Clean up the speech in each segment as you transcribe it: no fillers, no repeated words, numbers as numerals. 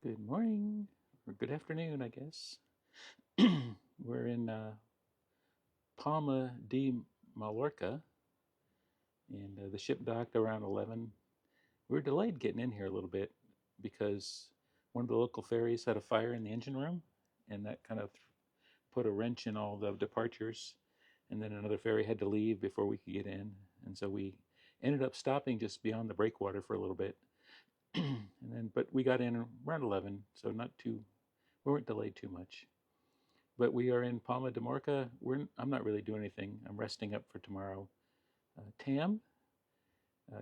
Good morning, or good afternoon, I guess. We're in Palma de Mallorca, and the ship docked around 11. We were delayed getting in here a little bit because one of the local ferries had a fire in the engine room, and that kind of put a wrench in all the departures. And then another ferry had to leave before we could get in, and so we ended up stopping just beyond the breakwater for a little bit. But we got in around 11, so we weren't delayed too much. But we are in Palma de Mallorca. I'm not really doing anything. I'm resting up for tomorrow. Tam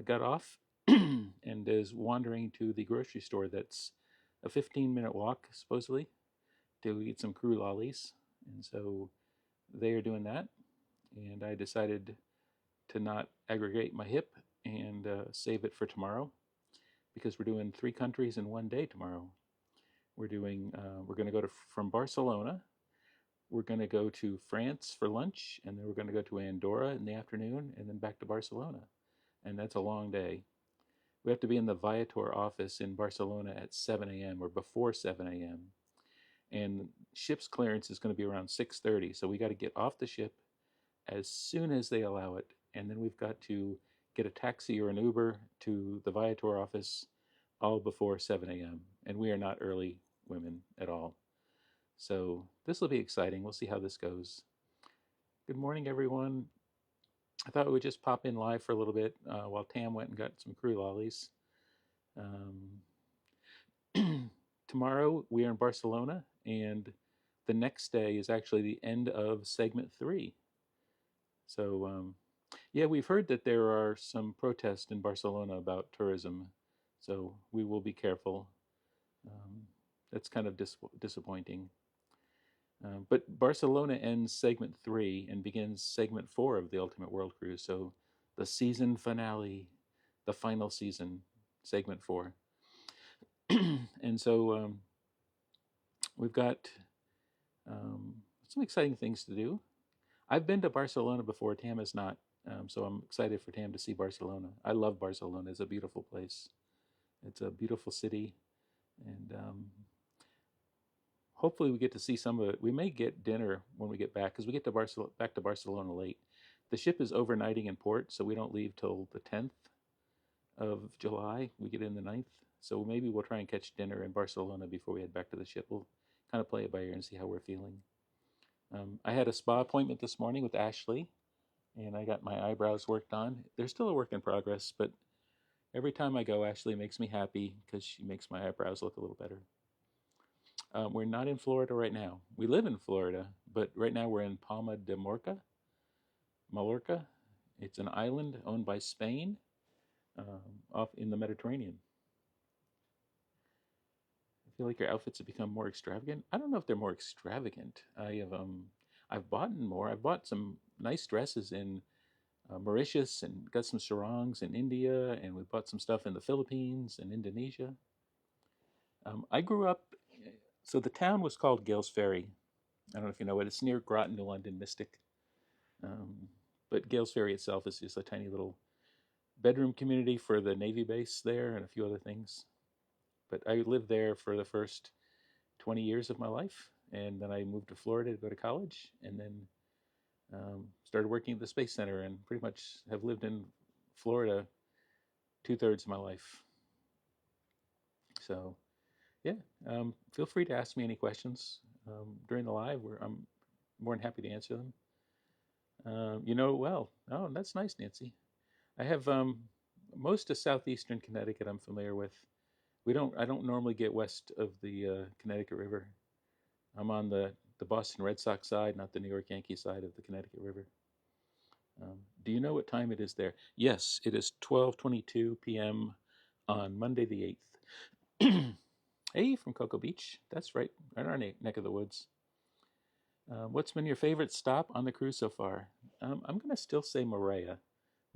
got off and is wandering to the grocery store that's a 15-minute walk, supposedly, to eat some crew lollies. And so they are doing that. And I decided to not aggregate my hip and save it for tomorrow because we're doing 3 countries in one day tomorrow. We're going to go from Barcelona. We're going to go to France for lunch, and then we're going to go to Andorra in the afternoon, and then back to Barcelona. And that's a long day. We have to be in the Viator office in Barcelona at 7 a.m. or before 7 a.m. And ship's clearance is going to be around 6:30, so we got to get off the ship as soon as they allow it, and then we've got to get a taxi or an Uber to the Viator office all before 7 a.m. And we are not early women at all. So this will be exciting. We'll see how this goes. Good morning, everyone. I thought we would just pop in live for a little bit while Tam went and got some crew lollies. Tomorrow we are in Barcelona, and the next day is actually the end of segment 3. So yeah, we've heard that there are some protests in Barcelona about tourism, so we will be careful. That's kind of disappointing. But Barcelona ends segment 3 and begins segment 4 of the Ultimate World Cruise. So the season finale, the final season, segment 4. And so we've got some exciting things to do. I've been to Barcelona before. Tam has not. So I'm excited for Tam to see Barcelona. I love Barcelona. It's a beautiful place. It's a beautiful city. And hopefully we get to see some of it. We may get dinner when we get back because we get to back to Barcelona late. The ship is overnighting in port, so we don't leave till the 10th of July. We get in the 9th. So maybe we'll try and catch dinner in Barcelona before we head back to the ship. We'll kind of play it by ear and see how we're feeling. I had a spa appointment this morning with Ashley, and I got my eyebrows worked on. They're still a work in progress, but every time I go, Ashley makes me happy because she makes my eyebrows look a little better. We're not in Florida right now. We live in Florida, but right now we're in Palma de Mallorca. It's an island owned by Spain off in the Mediterranean. I feel like your outfits have become more extravagant. I don't know if they're more extravagant. I've bought more. I've bought some nice dresses in Mauritius and got some sarongs in India, and we bought some stuff in the Philippines and Indonesia. I grew up, so the town was called Gales Ferry. I don't know if you know it. It's near Groton, New London, Mystic. But Gales Ferry itself is just a tiny little bedroom community for the Navy base there and a few other things. But I lived there for the first 20 years of my life, and then I moved to Florida to go to college, and then started working at the Space Center, and pretty much have lived in Florida 2/3 of my life. So, yeah, feel free to ask me any questions during the live. I'm more than happy to answer them. Well. Oh, that's nice, Nancy. I have most of southeastern Connecticut I'm familiar with. I don't normally get west of the Connecticut River. I'm on the Boston Red Sox side, not the New York Yankee side of the Connecticut River. Do you know what time it is there? Yes, it is 12:22 p.m. on Monday the 8th. Hey, from Cocoa Beach. That's right in our neck of the woods. What's been your favorite stop on the cruise so far? I'm going to still say Moorea.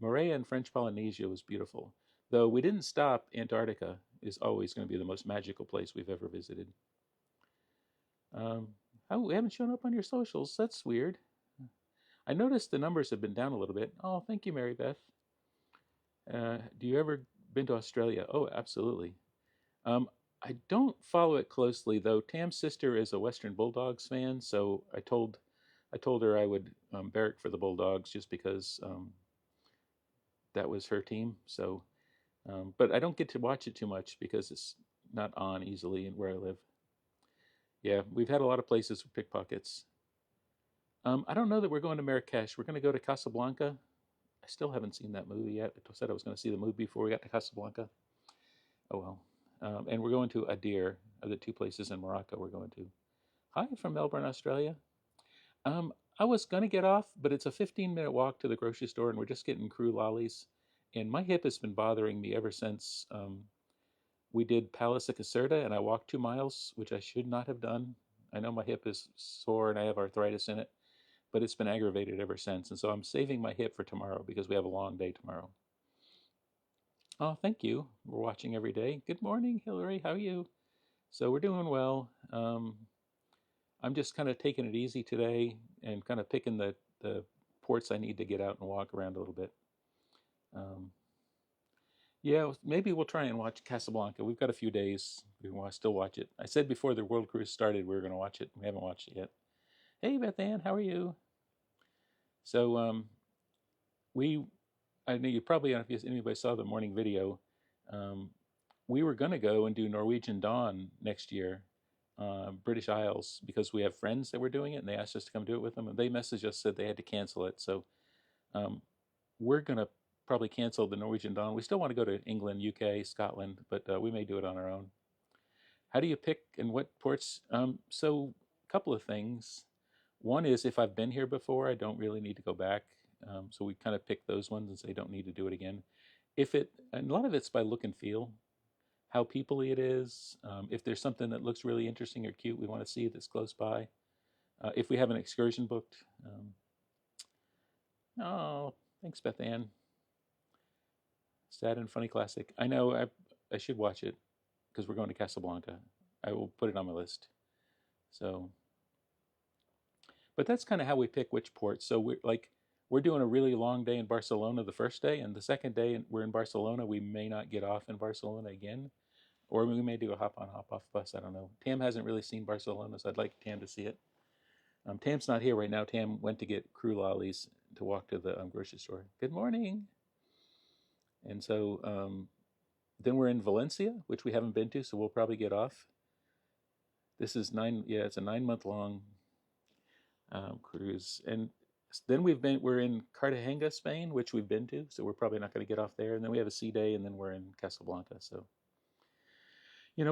Moorea in French Polynesia was beautiful. Though we didn't stop, Antarctica is always going to be the most magical place we've ever visited. We haven't shown up on your socials. That's weird. I noticed the numbers have been down a little bit. Oh, thank you, Mary Beth. Do you ever been to Australia? Oh, absolutely. I don't follow it closely though. Tam's sister is a Western Bulldogs fan, so I told her I would barrack for the Bulldogs just because that was her team. So, but I don't get to watch it too much because it's not on easily where I live. Yeah, we've had a lot of places for pickpockets. I don't know that we're going to Marrakesh. We're going to go to Casablanca. I still haven't seen that movie yet. I said I was going to see the movie before we got to Casablanca. Oh well. And we're going to Adir, of the two places in Morocco we're going to. Hi from Melbourne, Australia. I was going to get off, but it's a 15-minute walk to the grocery store, and we're just getting crew lollies. And my hip has been bothering me ever since we did Palace of Caserta, and I walked 2 miles, which I should not have done. I know my hip is sore and I have arthritis in it, but it's been aggravated ever since. And so I'm saving my hip for tomorrow because we have a long day tomorrow. Oh, thank you. We're watching every day. Good morning, Hillary. How are you? So we're doing well. I'm just kind of taking it easy today and kind of picking the ports I need to get out and walk around a little bit. Um, yeah, maybe we'll try and watch Casablanca. We've got a few days. We want to still watch it. I said before the World Cruise started we were going to watch it. We haven't watched it yet. Hey, Beth Ann, how are you? So we, I know you probably, I don't know if anybody saw the morning video. Um, we were going to go and do Norwegian Dawn next year, British Isles, because we have friends that were doing it, and they asked us to come do it with them. And they messaged us, said they had to cancel it. So um, we're going to probably cancel the Norwegian Dawn. We still want to go to England, UK, Scotland, but we may do it on our own. How do you pick and what ports? So a couple of things. One is if I've been here before, I don't really need to go back. So we kind of pick those ones and say don't need to do it again. If it, and a lot of it's by look and feel, how peoply it is. If there's something that looks really interesting or cute, we want to see that's close by. If we have an excursion booked. Oh, thanks, Beth Ann. Sad and funny classic. I know I should watch it because we're going to Casablanca. I will put it on my list. So, but that's kind of how we pick which ports. So we're doing a really long day in Barcelona the first day, and the second day we're in Barcelona. We may not get off in Barcelona again, or we may do a hop on hop off bus. I don't know. Tam hasn't really seen Barcelona, so I'd like Tam to see it. Tam's not here right now. Tam went to get crew lollies to walk to the grocery store. Good morning. And so then we're in Valencia, which we haven't been to, so we'll probably get off. This is yeah, it's a 9-month long cruise. And then we're in Cartagena, Spain, which we've been to, so we're probably not going to get off there. And then we have a sea day, and then we're in Casablanca. So,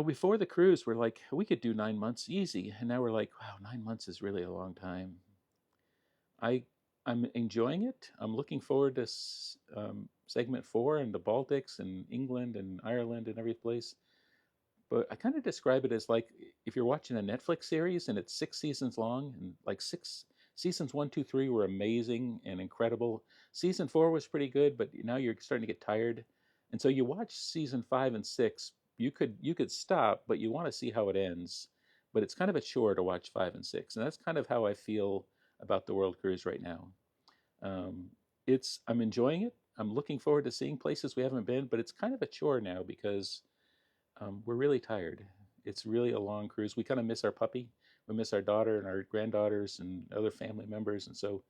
before the cruise, we're like, we could do 9 months easy. And now we're like, wow, 9 months is really a long time. I'm enjoying it. I'm looking forward to segment 4 and the Baltics and England and Ireland and every place. But I kind of describe it as like if you're watching a Netflix series and it's 6 seasons long, and like seasons 1, 2, 3 were amazing and incredible. Season 4 was pretty good, but now you're starting to get tired, and so you watch season 5 and 6. You could stop, but you want to see how it ends. But it's kind of a chore to watch 5 and 6, and that's kind of how I feel about the World Cruise right now. I'm enjoying it. I'm looking forward to seeing places we haven't been, but it's kind of a chore now because we're really tired. It's really a long cruise. We kind of miss our puppy. We miss our daughter and our granddaughters and other family members, and so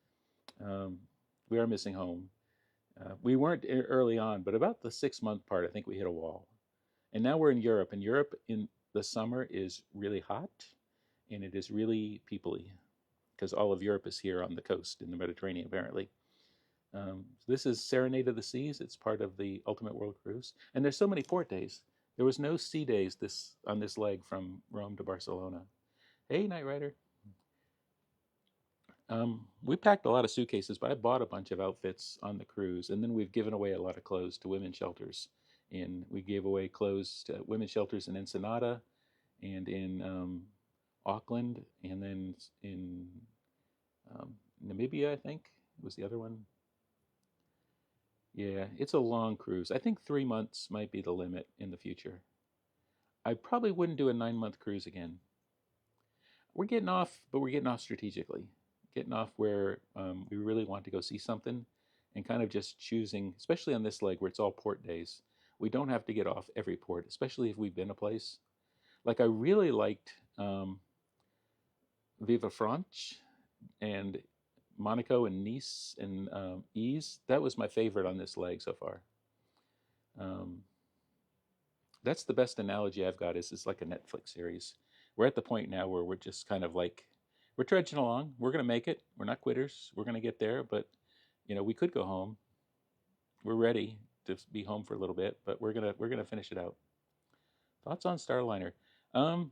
we are missing home. We weren't early on, but about the 6-month part, I think we hit a wall. And now we're in Europe, and Europe in the summer is really hot, and it is really peoply because all of Europe is here on the coast in the Mediterranean, apparently. This is Serenade of the Seas. It's part of the Ultimate World Cruise, and there's so many port days. There was no sea days on this leg from Rome to Barcelona. Hey, Night Rider. We packed a lot of suitcases, but I bought a bunch of outfits on the cruise, and then we've given away a lot of clothes to women's shelters. And we gave away clothes to women's shelters in Ensenada and in Auckland, and then in Namibia, I think, was the other one. Yeah, it's a long cruise. I think 3 months might be the limit in the future. I probably wouldn't do a 9-month cruise again. We're getting off, but we're getting off strategically. Getting off where we really want to go see something and kind of just choosing, especially on this leg where it's all port days. We don't have to get off every port, especially if we've been a place. Like I really liked Viva Franche and Monaco and Nice and Ease. That was my favorite on this leg so far. Um, that's the best analogy I've got. Is it's like a Netflix series. We're at the point now where we're just kind of like we're trudging along. We're gonna make it. We're not quitters. We're gonna get there. But we could go home. We're ready to be home for a little bit, but we're gonna finish it out. Thoughts on Starliner? Um,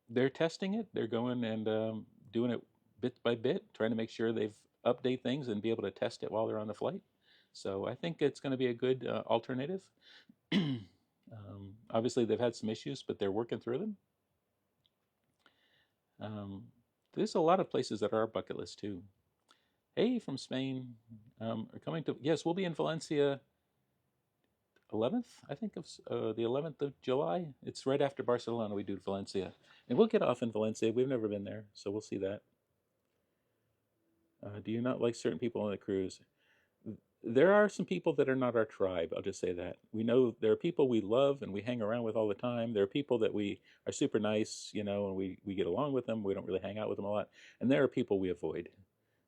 they're testing it. They're going and doing it bit by bit, trying to make sure they've update things and be able to test it while they're on the flight. So I think it's going to be a good alternative. Obviously, they've had some issues, but they're working through them. Um, there's a lot of places that are our bucket list too. Hey, from Spain, are coming to. Yes, we'll be in Valencia 11th, I think, of the 11th of July. It's right after Barcelona. We do Valencia, and we'll get off in Valencia. We've never been there, so we'll see that. Do you not like certain people on the cruise? There are some people that are not our tribe. I'll just say that. We know there are people we love and we hang around with all the time. There are people that we are super nice, and we get along with them. We don't really hang out with them a lot. And there are people we avoid.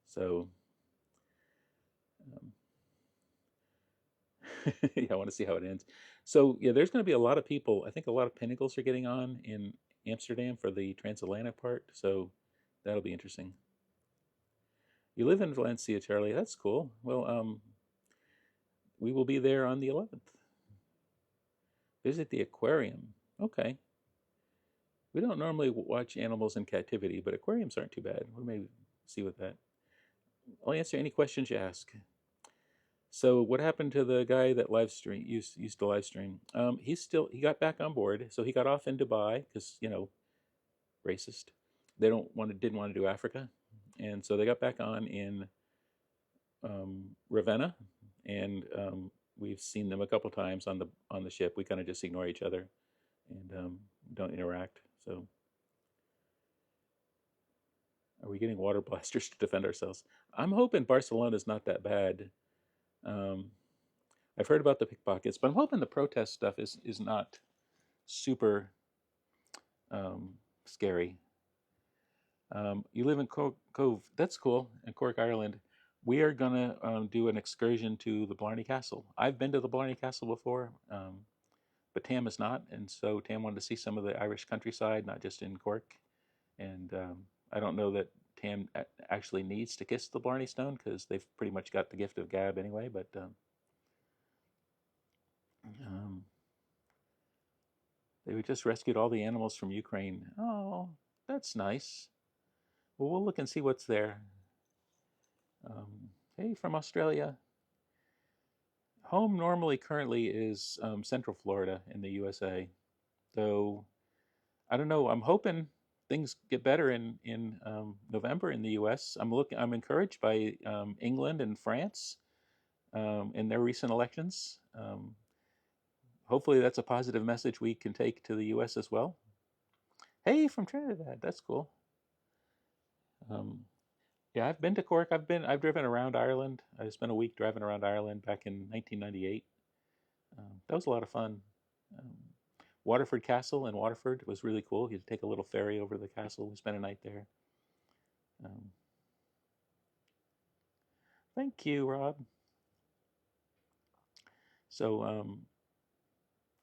So, um, yeah, I want to see how it ends. So, yeah, there's going to be a lot of people. I think a lot of Pinnacles are getting on in Amsterdam for the transatlantic part. So, that'll be interesting. You live in Valencia, Charlie. That's cool. Well, we will be there on the 11th. Visit the aquarium. Okay. We don't normally watch animals in captivity, but aquariums aren't too bad. We may see with that. I'll answer any questions you ask. So, what happened to the guy that live stream used to live stream? He got back on board. So he got off in Dubai because racist. They didn't want to do Africa, and so they got back on in Ravenna, and we've seen them a couple times on the ship. We kind of just ignore each other and don't interact. So, are we getting water blasters to defend ourselves? I'm hoping Barcelona's not that bad. Um, I've heard about the pickpockets, but I'm hoping the protest stuff is not super scary. You live in Cove. That's cool. In Cork, Ireland. We are going to do an excursion to the Blarney Castle. I've been to the Blarney Castle before, but Tam is not. And so Tam wanted to see some of the Irish countryside, not just in Cork. And I don't know that Tam actually needs to kiss the Blarney Stone because they've pretty much got the gift of gab anyway. But they just rescued all the animals from Ukraine. Oh, that's nice. Well, we'll look and see what's there. Hey, from Australia. Home normally currently is Central Florida in the USA. Though I don't know. I'm hoping things get better in November in the U.S. I'm encouraged by England and France in their recent elections. Hopefully, that's a positive message we can take to the U.S. as well. Hey, from Trinidad, that's cool. Yeah, I've been to Cork. I've driven around Ireland. I spent a week driving around Ireland back in 1998. That was a lot of fun. Um, Waterford Castle in Waterford was really cool. You take a little ferry over the castle. We spent a night there. Um, thank you, Rob. So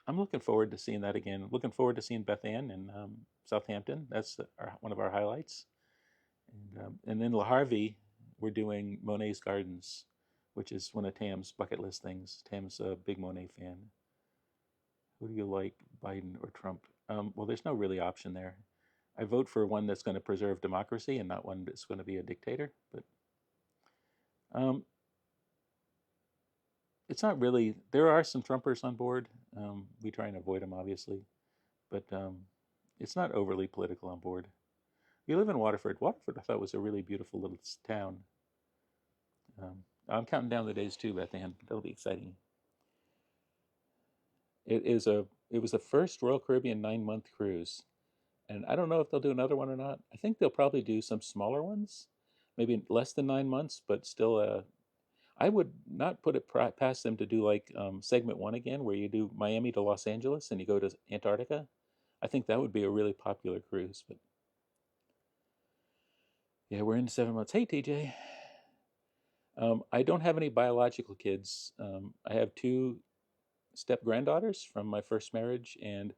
I'm looking forward to seeing that again. Looking forward to seeing Beth Ann in Southampton. That's one of our highlights. And then La Harvey, we're doing Monet's Gardens, which is one of Tam's bucket list things. Tam's a big Monet fan. Who do you like, Biden or Trump? Well, there's no really option there. I vote for one that's going to preserve democracy and not one that's going to be a dictator. But um, it's not really. There are some Trumpers on board. We try and avoid them, obviously, but it's not overly political on board. You live in Waterford. Waterford, I thought, was a really beautiful little town. I'm counting down the days too, Beth Ann. That'll be exciting. It was the first Royal Caribbean 9-month cruise, and I don't know if they'll do another one or not. I think they'll probably do some smaller ones, maybe less than 9 months, but still. I would not put it past them to do like segment one again, where you do Miami to Los Angeles and you go to Antarctica. I think that would be a really popular cruise. But yeah, we're in 7 months. Hey, TJ. I don't have any biological kids. I have two step granddaughters from my first marriage, and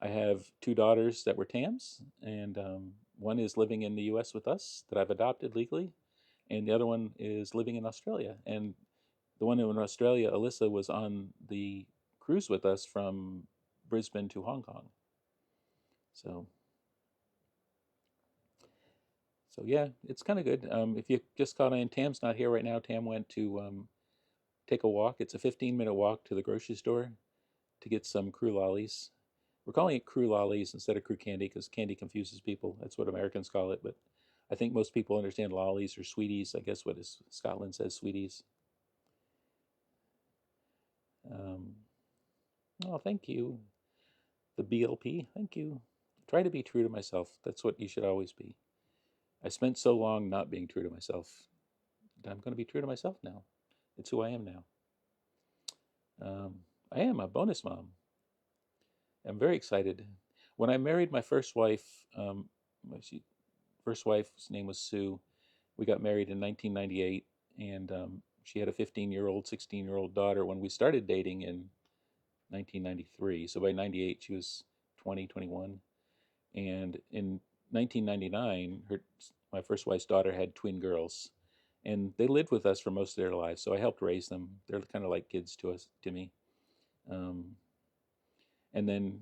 I have two daughters that were Tams, and one is living in the U.S. with us that I've adopted legally, and the other one is living in Australia. And the one in Australia, Alyssa, was on the cruise with us from Brisbane to Hong Kong. So, so yeah, it's kind of good. If you just caught on, Tam's not here right now. Tam went to take a walk. It's a 15-minute walk to the grocery store to get some crew lollies. We're calling it crew lollies instead of crew candy because candy confuses people. That's what Americans call it, but I think most people understand lollies or sweeties. I guess what is Scotland says sweeties. Um, oh, thank you. The BLP, thank you. Try to be true to myself. That's what you should always be. I spent so long not being true to myself. I'm going to be true to myself now. It's who I am now. Um, I am a bonus mom. I'm very excited. When I married my first wife, first wife's name was Sue. We got married in 1998, and she had a 15-year-old, 16-year-old daughter when we started dating in 1993. So by 98, she was 20, 21. And in 1999, my first wife's daughter had twin girls, and they lived with us for most of their lives. So I helped raise them. They're kind of like kids to me. Um, and then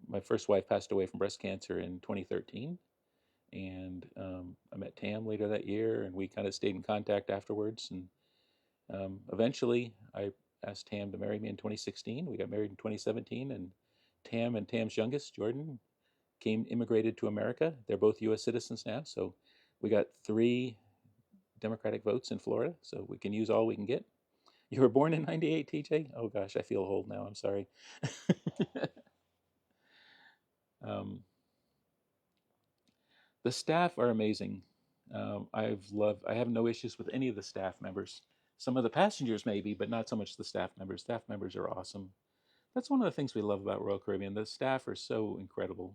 my first wife passed away from breast cancer in 2013, and I met Tam later that year, and we kind of stayed in contact afterwards. And eventually, I asked Tam to marry me in 2016. We got married in 2017, and Tam and Tam's youngest, Jordan, immigrated to America. They're both U.S. citizens now, so we got 3 Democratic votes in Florida, so we can use all we can get. You were born in '98, TJ? Oh gosh, I feel old now. I'm sorry. um, the staff are amazing. I have no issues with any of the staff members. Some of the passengers maybe, but not so much the staff members. Staff members are awesome. That's one of the things we love about Royal Caribbean. The staff are so incredible.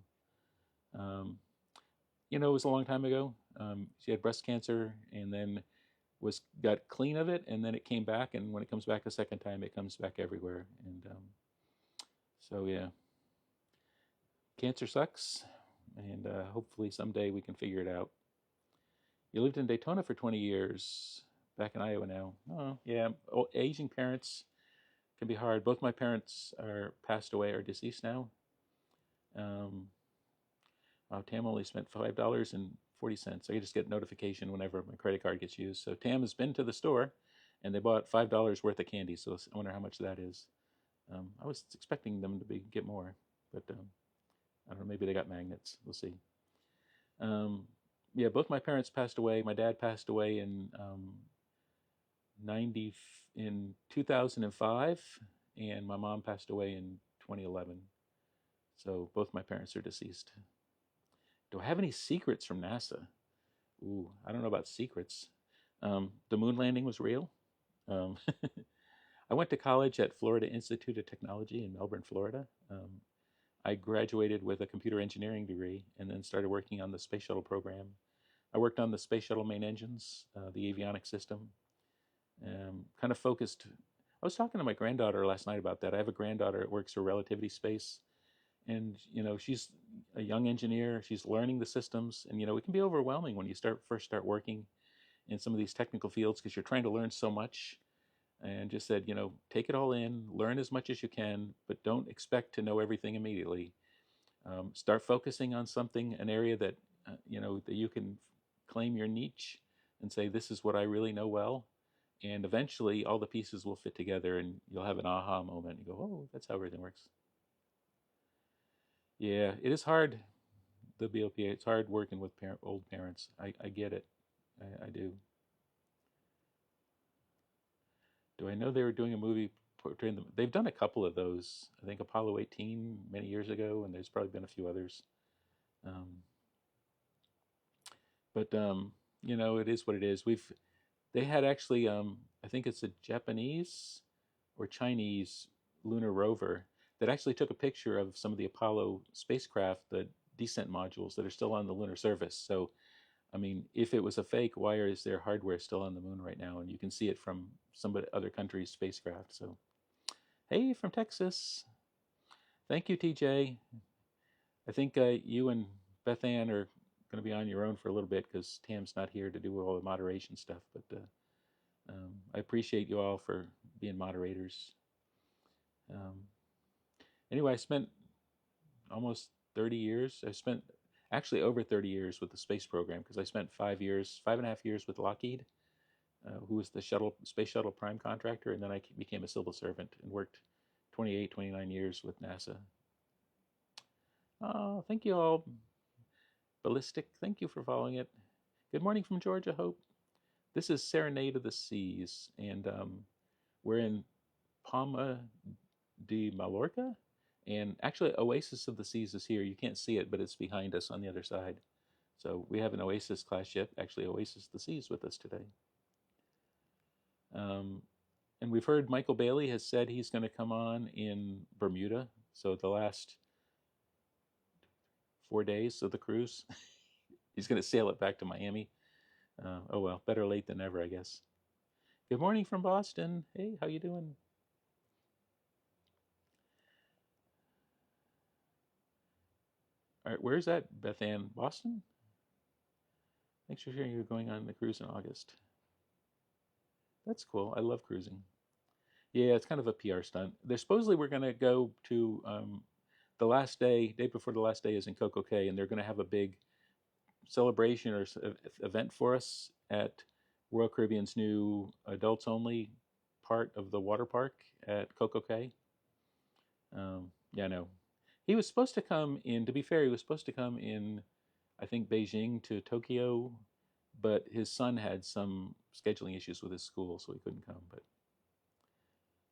Um, it was a long time ago. She had breast cancer and then got clean of it, and then it came back. And when it comes back a second time, it comes back everywhere. And so yeah, cancer sucks, and hopefully someday we can figure it out. You lived in Daytona for 20 years, back in Iowa now. Oh yeah, aging parents can be hard. Both my parents are passed away, are deceased now. Um, Tam only spent $5.40. I just get notification whenever my credit card gets used. So Tam has been to the store, and they bought $5 worth of candy. So I wonder how much that is. I was expecting them to get more, but I don't know. Maybe they got magnets. We'll see. Um, yeah, both my parents passed away. My dad passed away in 2005, and my mom passed away in 2011. So both my parents are deceased. Do I have any secrets from NASA? Ooh, I don't know about secrets. The moon landing was real. Um, I went to college at Florida Institute of Technology in Melbourne, Florida. I graduated with a computer engineering degree and then started working on the space shuttle program. I worked on the space shuttle main engines, the avionics system. Kind of focused. I was talking to my granddaughter last night about that. I have a granddaughter that works for Relativity Space, and she's a young engineer. She's learning the systems, and it can be overwhelming when you first start working in some of these technical fields because you're trying to learn so much. And just said, take it all in, learn as much as you can, but don't expect to know everything immediately. Start focusing on something, an area that that you can claim your niche and say, this is what I really know well. And eventually all the pieces will fit together and you'll have an aha moment. You go, oh, that's how everything works. Yeah, it is hard, the BOPA. It's hard working with old parents. I get it. I do. Do I know they were doing a movie portraying them? They've done a couple of those. I think Apollo 18 many years ago, and there's probably been a few others. Um, but it is what it is. They had actually I think it's a Japanese or Chinese lunar rover that actually took a picture of some of the Apollo spacecraft, the descent modules that are still on the lunar surface. So, I mean, if it was a fake, why is their hardware still on the moon right now? And you can see it from some other countries' spacecraft. So, hey, from Texas. Thank you, TJ. I think you and Beth Ann are going to be on your own for a little bit because Tam's not here to do all the moderation stuff. But I appreciate you all for being moderators. Um, anyway, I spent almost 30 years. I spent actually over 30 years with the space program because I spent 5 years, 5.5 years with Lockheed, who was the space shuttle prime contractor, and then I became a civil servant and worked 28, 29 years with NASA. Oh, thank you all. Ballistic, thank you for following it. Good morning from Georgia, Hope. This is Serenade of the Seas, and we're in Palma de Mallorca, and actually Oasis of the Seas is here. You can't see it, but it's behind us on the other side. So we have an Oasis class ship, actually Oasis of the Seas, with us today. And we've heard Michael Bailey has said he's going to come on in Bermuda. So the last 4 days of the cruise, he's going to sail it back to Miami. Oh well, better late than never, I guess. Good morning from Boston. Hey, how you doing? All right, where's that, Beth Ann? Boston? Thanks for sharing you're going on the cruise in August. That's cool. I love cruising. Yeah, it's kind of a PR stunt. Supposedly we're going to go to the last day before the last day is in Coco Cay, and they're going to have a big celebration or event for us at Royal Caribbean's new adults only part of the water park at Coco Cay. Yeah, no. He was supposed to come in, to be fair, he was supposed to come in, I think, Beijing to Tokyo, but his son had some scheduling issues with his school, so he couldn't come. But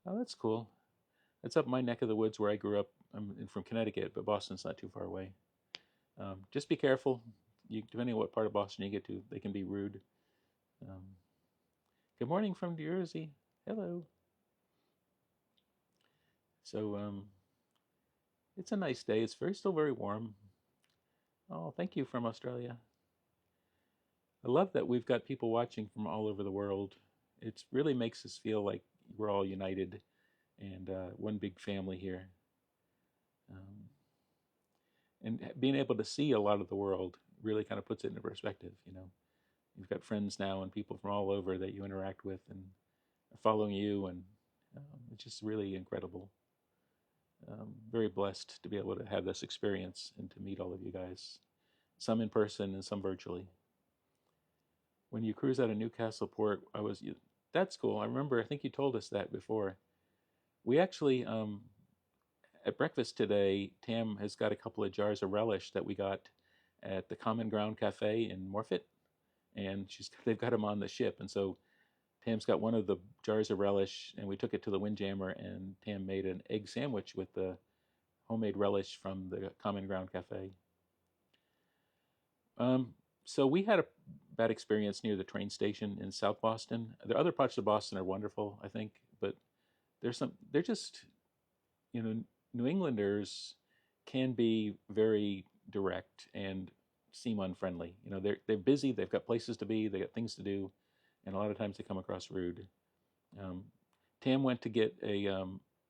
oh, that's cool. It's up my neck of the woods where I grew up. I'm from Connecticut, but Boston's not too far away. Just be careful. Depending on what part of Boston you get to, they can be rude. Good morning from Jersey. Hello. So it's a nice day. It's still very warm. Oh, thank you from Australia. I love that we've got people watching from all over the world. It really makes us feel like we're all united and one big family here. And being able to see a lot of the world really kind of puts it into perspective. You've got friends now and people from all over that you interact with and are following you, and it's just really incredible. Very blessed to be able to have this experience and to meet all of you guys, some in person and some virtually. When you cruise out of Newcastle Port, that's cool. I remember, I think you told us that before. We actually, at breakfast today, Tam has got a couple of jars of relish that we got at the Common Ground Cafe in Morfitt, and they've got them on the ship. And so Tam's got one of the jars of relish, and we took it to the Windjammer, and Tam made an egg sandwich with the homemade relish from the Common Ground Cafe. So we had a bad experience near the train station in South Boston. The other parts of Boston are wonderful, I think, but they're just, New Englanders can be very direct and seem unfriendly. They're busy, they've got places to be, they got things to do, and a lot of times they come across rude. Tam went to get a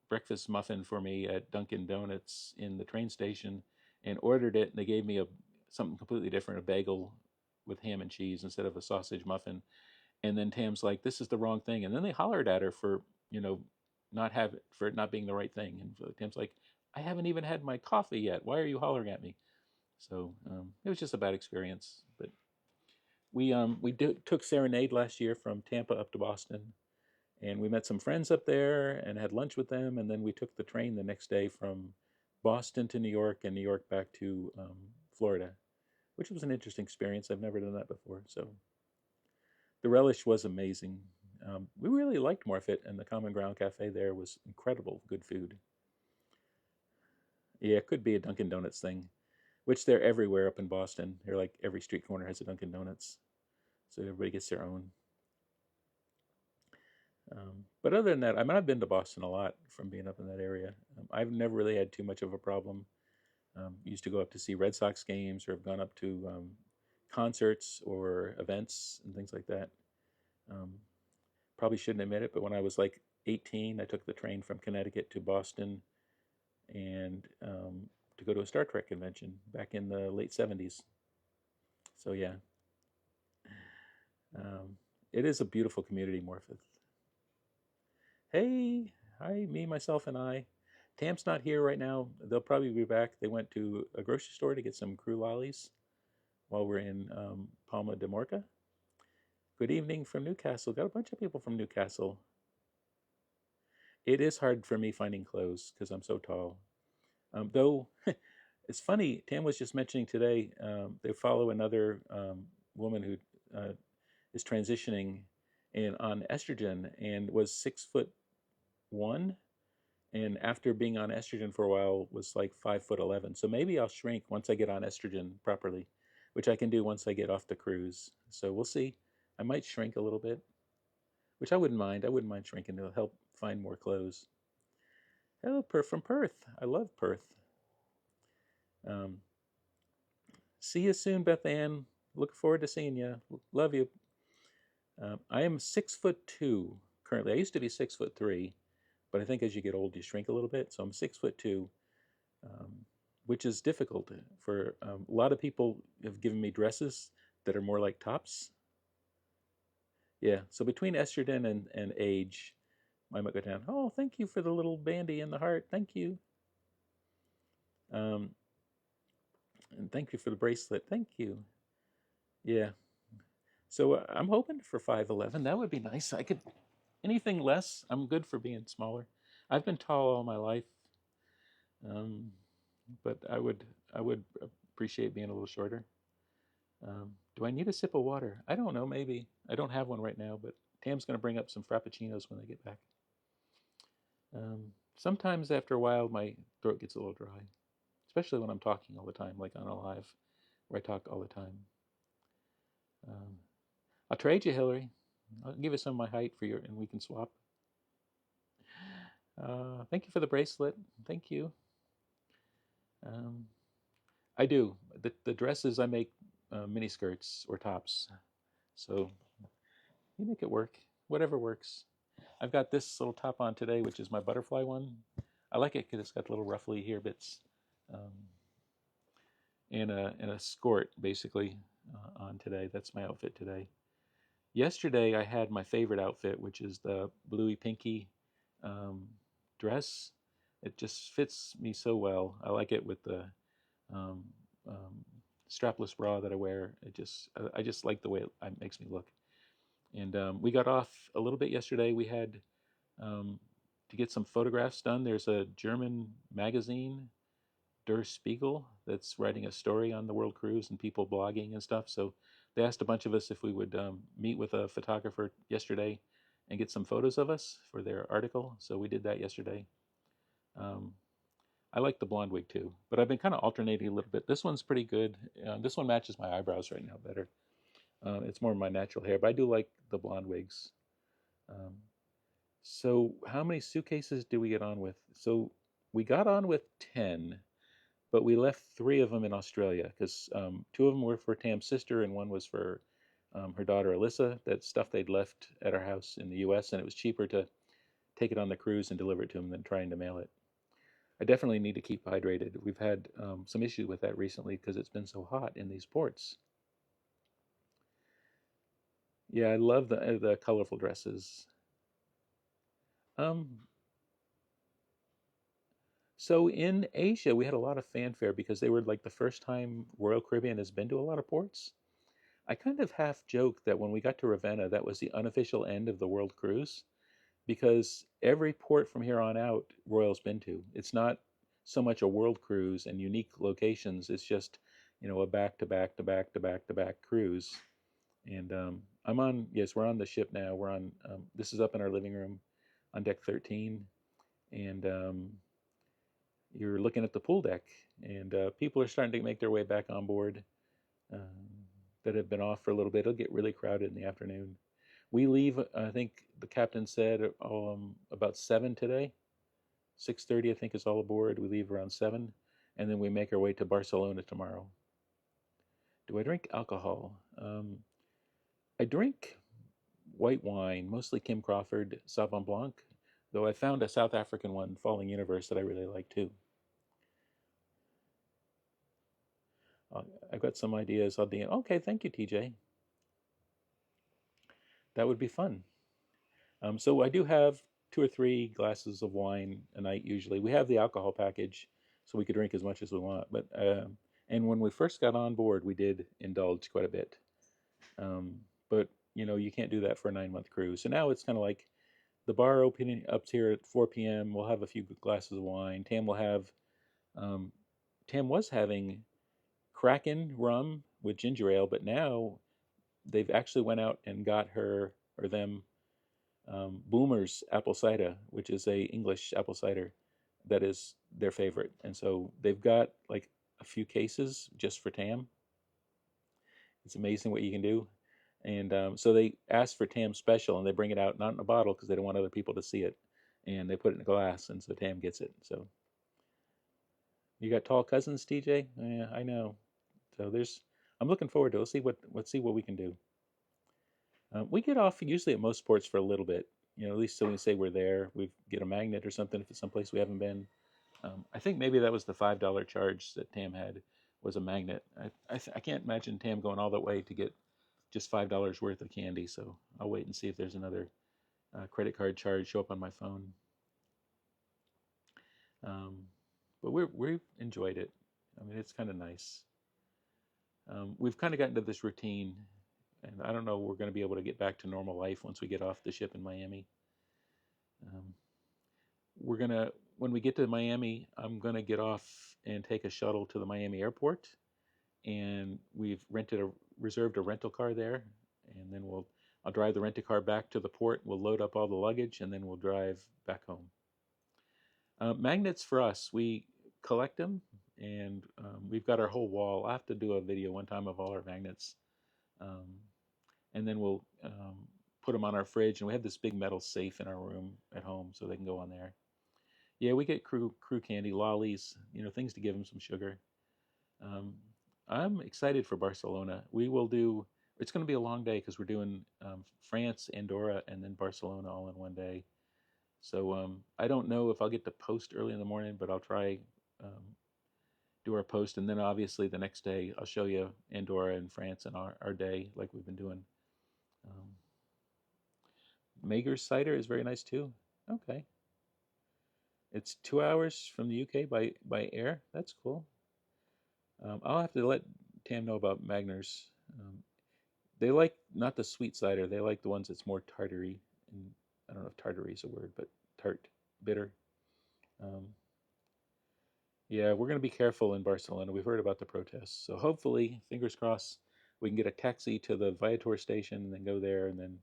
breakfast muffin for me at Dunkin' Donuts in the train station and ordered it, and they gave me something completely different, a bagel with ham and cheese instead of a sausage muffin. And then Tam's like, "This is the wrong thing," and then they hollered at her for for it not being the right thing. And so Tam's like, "I haven't even had my coffee yet. Why are you hollering at me?" So it was just a bad experience. But we took Serenade last year from Tampa up to Boston, and we met some friends up there and had lunch with them, and then we took the train the next day from Boston to New York and New York back to Florida, which was an interesting experience. I've never done that before. So the relish was amazing. We really liked Morfitt, and the Common Ground Cafe there was incredible, good food. Yeah, it could be a Dunkin' Donuts thing, which they're everywhere up in Boston. They're like every street corner has a Dunkin' Donuts, so everybody gets their own. But other than that, I mean, I've been to Boston a lot from being up in that area. I've never really had too much of a problem. Used to go up to see Red Sox games, or have gone up to concerts or events and things like that. Um, Probably shouldn't admit it, but when I was like 18, I took the train from Connecticut to Boston and to go to a Star Trek convention back in the late 70s. So yeah, um, it is a beautiful community, Morpeth. Hey, hi, me, myself, and I. Tam's not here right now. They'll probably be back. They went to a grocery store to get some crew lollies while we're in Palma de Mallorca. Good evening from Newcastle. Got a bunch of people from Newcastle. It is hard for me finding clothes because I'm so tall. Though it's funny, Tam was just mentioning today they follow another woman who is transitioning and on estrogen and was 6'1", and after being on estrogen for a while was like 5'11". So maybe I'll shrink once I get on estrogen properly, which I can do once I get off the cruise. So we'll see. I might shrink a little bit, which I wouldn't mind. I wouldn't mind shrinking to help find more clothes. Hello, from Perth. I love Perth. Um, See you soon, Beth Ann. Look forward to seeing you. Love you. I am 6'2" currently. I used to be 6'3", but I think as you get old, you shrink a little bit. So I'm 6'2", um, which is difficult for a lot of people have given me dresses that are more like tops. Yeah. So between estrogen and age, I might go down. Oh, thank you for the little bandy in the heart. Thank you. Um, and thank you for the bracelet. Thank you. Yeah. So I'm hoping for 5'11". That would be nice. I could anything less. I'm good for being smaller. I've been tall all my life, um, but I would appreciate being a little shorter. Do I need a sip of water? I don't know. Maybe I don't have one right now, but Tam's going to bring up some frappuccinos when they get back. Sometimes after a while, my throat gets a little dry, especially when I'm talking all the time, like on a live where I talk all the time. Um, I'll trade you, Hillary. I'll give you some of my height for your, and we can swap. Thank you for the bracelet. Thank you. Um, I do. The dresses I make mini skirts or tops, so you make it work. Whatever works. I've got this little top on today, which is my butterfly one. I like it because it's got little ruffly hair bits, um, and a skirt basically on today. That's my outfit today. Yesterday I had my favorite outfit, which is the bluey pinky um, dress. It just fits me so well. I like it with the um, um, strapless bra that I wear. I just like the way it makes me look. And we got off a little bit yesterday. We had um, to get some photographs done. There's a German magazine, Der Spiegel, that's writing a story on the world cruise and people blogging and stuff. So they asked a bunch of us if we would meet with a photographer yesterday and get some photos of us for their article. So we did that yesterday. Um, I like the blonde wig too, but I've been kind of alternating a little bit. This one's pretty good. This one matches my eyebrows right now better. It's more my natural hair, but I do like the blonde wigs. Um, so how many suitcases do we get on with? So we got on with 10, but we left 3 of them in Australia because 2 of them were for Tam's sister and one was for her daughter Alyssa. That stuff they'd left at our house in the U.S. and it was cheaper to take it on the cruise and deliver it to them than trying to mail it. I definitely need to keep hydrated. We've had some issues with that recently because it's been so hot in these ports. Yeah, I love the colorful dresses. Um, so in Asia, we had a lot of fanfare because they were like the first time Royal Caribbean has been to a lot of ports. I kind of half joke that when we got to Ravenna, that was the unofficial end of the world cruise because every port from here on out, Royal's been to. It's not so much a world cruise and unique locations. It's just, a back to back to back to back to back cruise. And I'm on, yes, we're on the ship now. We're on, this is up in our living room on deck 13. And you're looking at the pool deck. And people are starting to make their way back on board that have been off for a little bit. It'll get really crowded in the afternoon. We leave. I think the captain said about 7 today. 6:30, I think, is all aboard. We leave around 7, and then we make our way to Barcelona tomorrow. Do I drink alcohol? I drink white wine, mostly Kim Crawford Sauvignon Blanc, though I found a South African one, Falling Universe, that I really like too. I've got some ideas. I'll DM. Okay, thank you, TJ. That would be fun. So I do have 2 or 3 glasses of wine a night usually. We have the alcohol package, so we could drink as much as we want. But and when we first got on board, we did indulge quite a bit. But you can't do that for a 9-month cruise. So now it's kind of like the bar opening up here at 4 p.m. We'll have a few glasses of wine. Um, Tam was having Kraken rum with ginger ale, but now they've actually went out and got her or them Boomer's apple cider, which is a English apple cider that is their favorite, and so they've got like a few cases just for Tam. It's amazing what you can do, and so they asked for Tam special, and they bring it out not in a bottle because they don't want other people to see it, and they put it in a glass, and so Tam gets it. So you got tall cousins, TJ? Yeah, I know. So I'm looking forward to it. Let's see what we can do. We get off usually at most ports for a little bit, at least so we say we're there. We get a magnet or something if it's someplace we haven't been. I think maybe that was the $5 charge that Tam had, was a magnet. I can't imagine Tam going all that way to get just $5 worth of candy. So I'll wait and see if there's another credit card charge show up on my phone. Um, but we've enjoyed it. I mean, it's kind of nice. We've kind of gotten to this routine, and I don't know we're going to be able to get back to normal life once we get off the ship in Miami. Um, when we get to Miami, I'm gonna get off and take a shuttle to the Miami airport, and we've reserved a rental car there, and then I'll drive the rental car back to the port. We'll load up all the luggage, and then we'll drive back home. Magnets for us, we collect them, and we've got our whole wall. I have to do a video one time of all our magnets, and then we'll put them on our fridge, and we have this big metal safe in our room at home, so they can go on there. Yeah, we get crew candy, lollies, things to give them some sugar. I'm excited for Barcelona. It's going to be a long day because we're doing France, Andorra, and then Barcelona all in one day. So I don't know if I'll get to post early in the morning, but I'll try do our post, and then obviously the next day I'll show you Andorra and France and our day like we've been doing. Mager's cider is very nice too. Okay. It's 2 hours from the UK by air. That's cool. I'll have to let Tam know about Magners. They like not the sweet cider. They like the ones that's more tartary. And I don't know if tartary is a word, but tart, bitter. Yeah, we're going to be careful in Barcelona. We've heard about the protests. So hopefully, fingers crossed, we can get a taxi to the Viator station and then go there, and then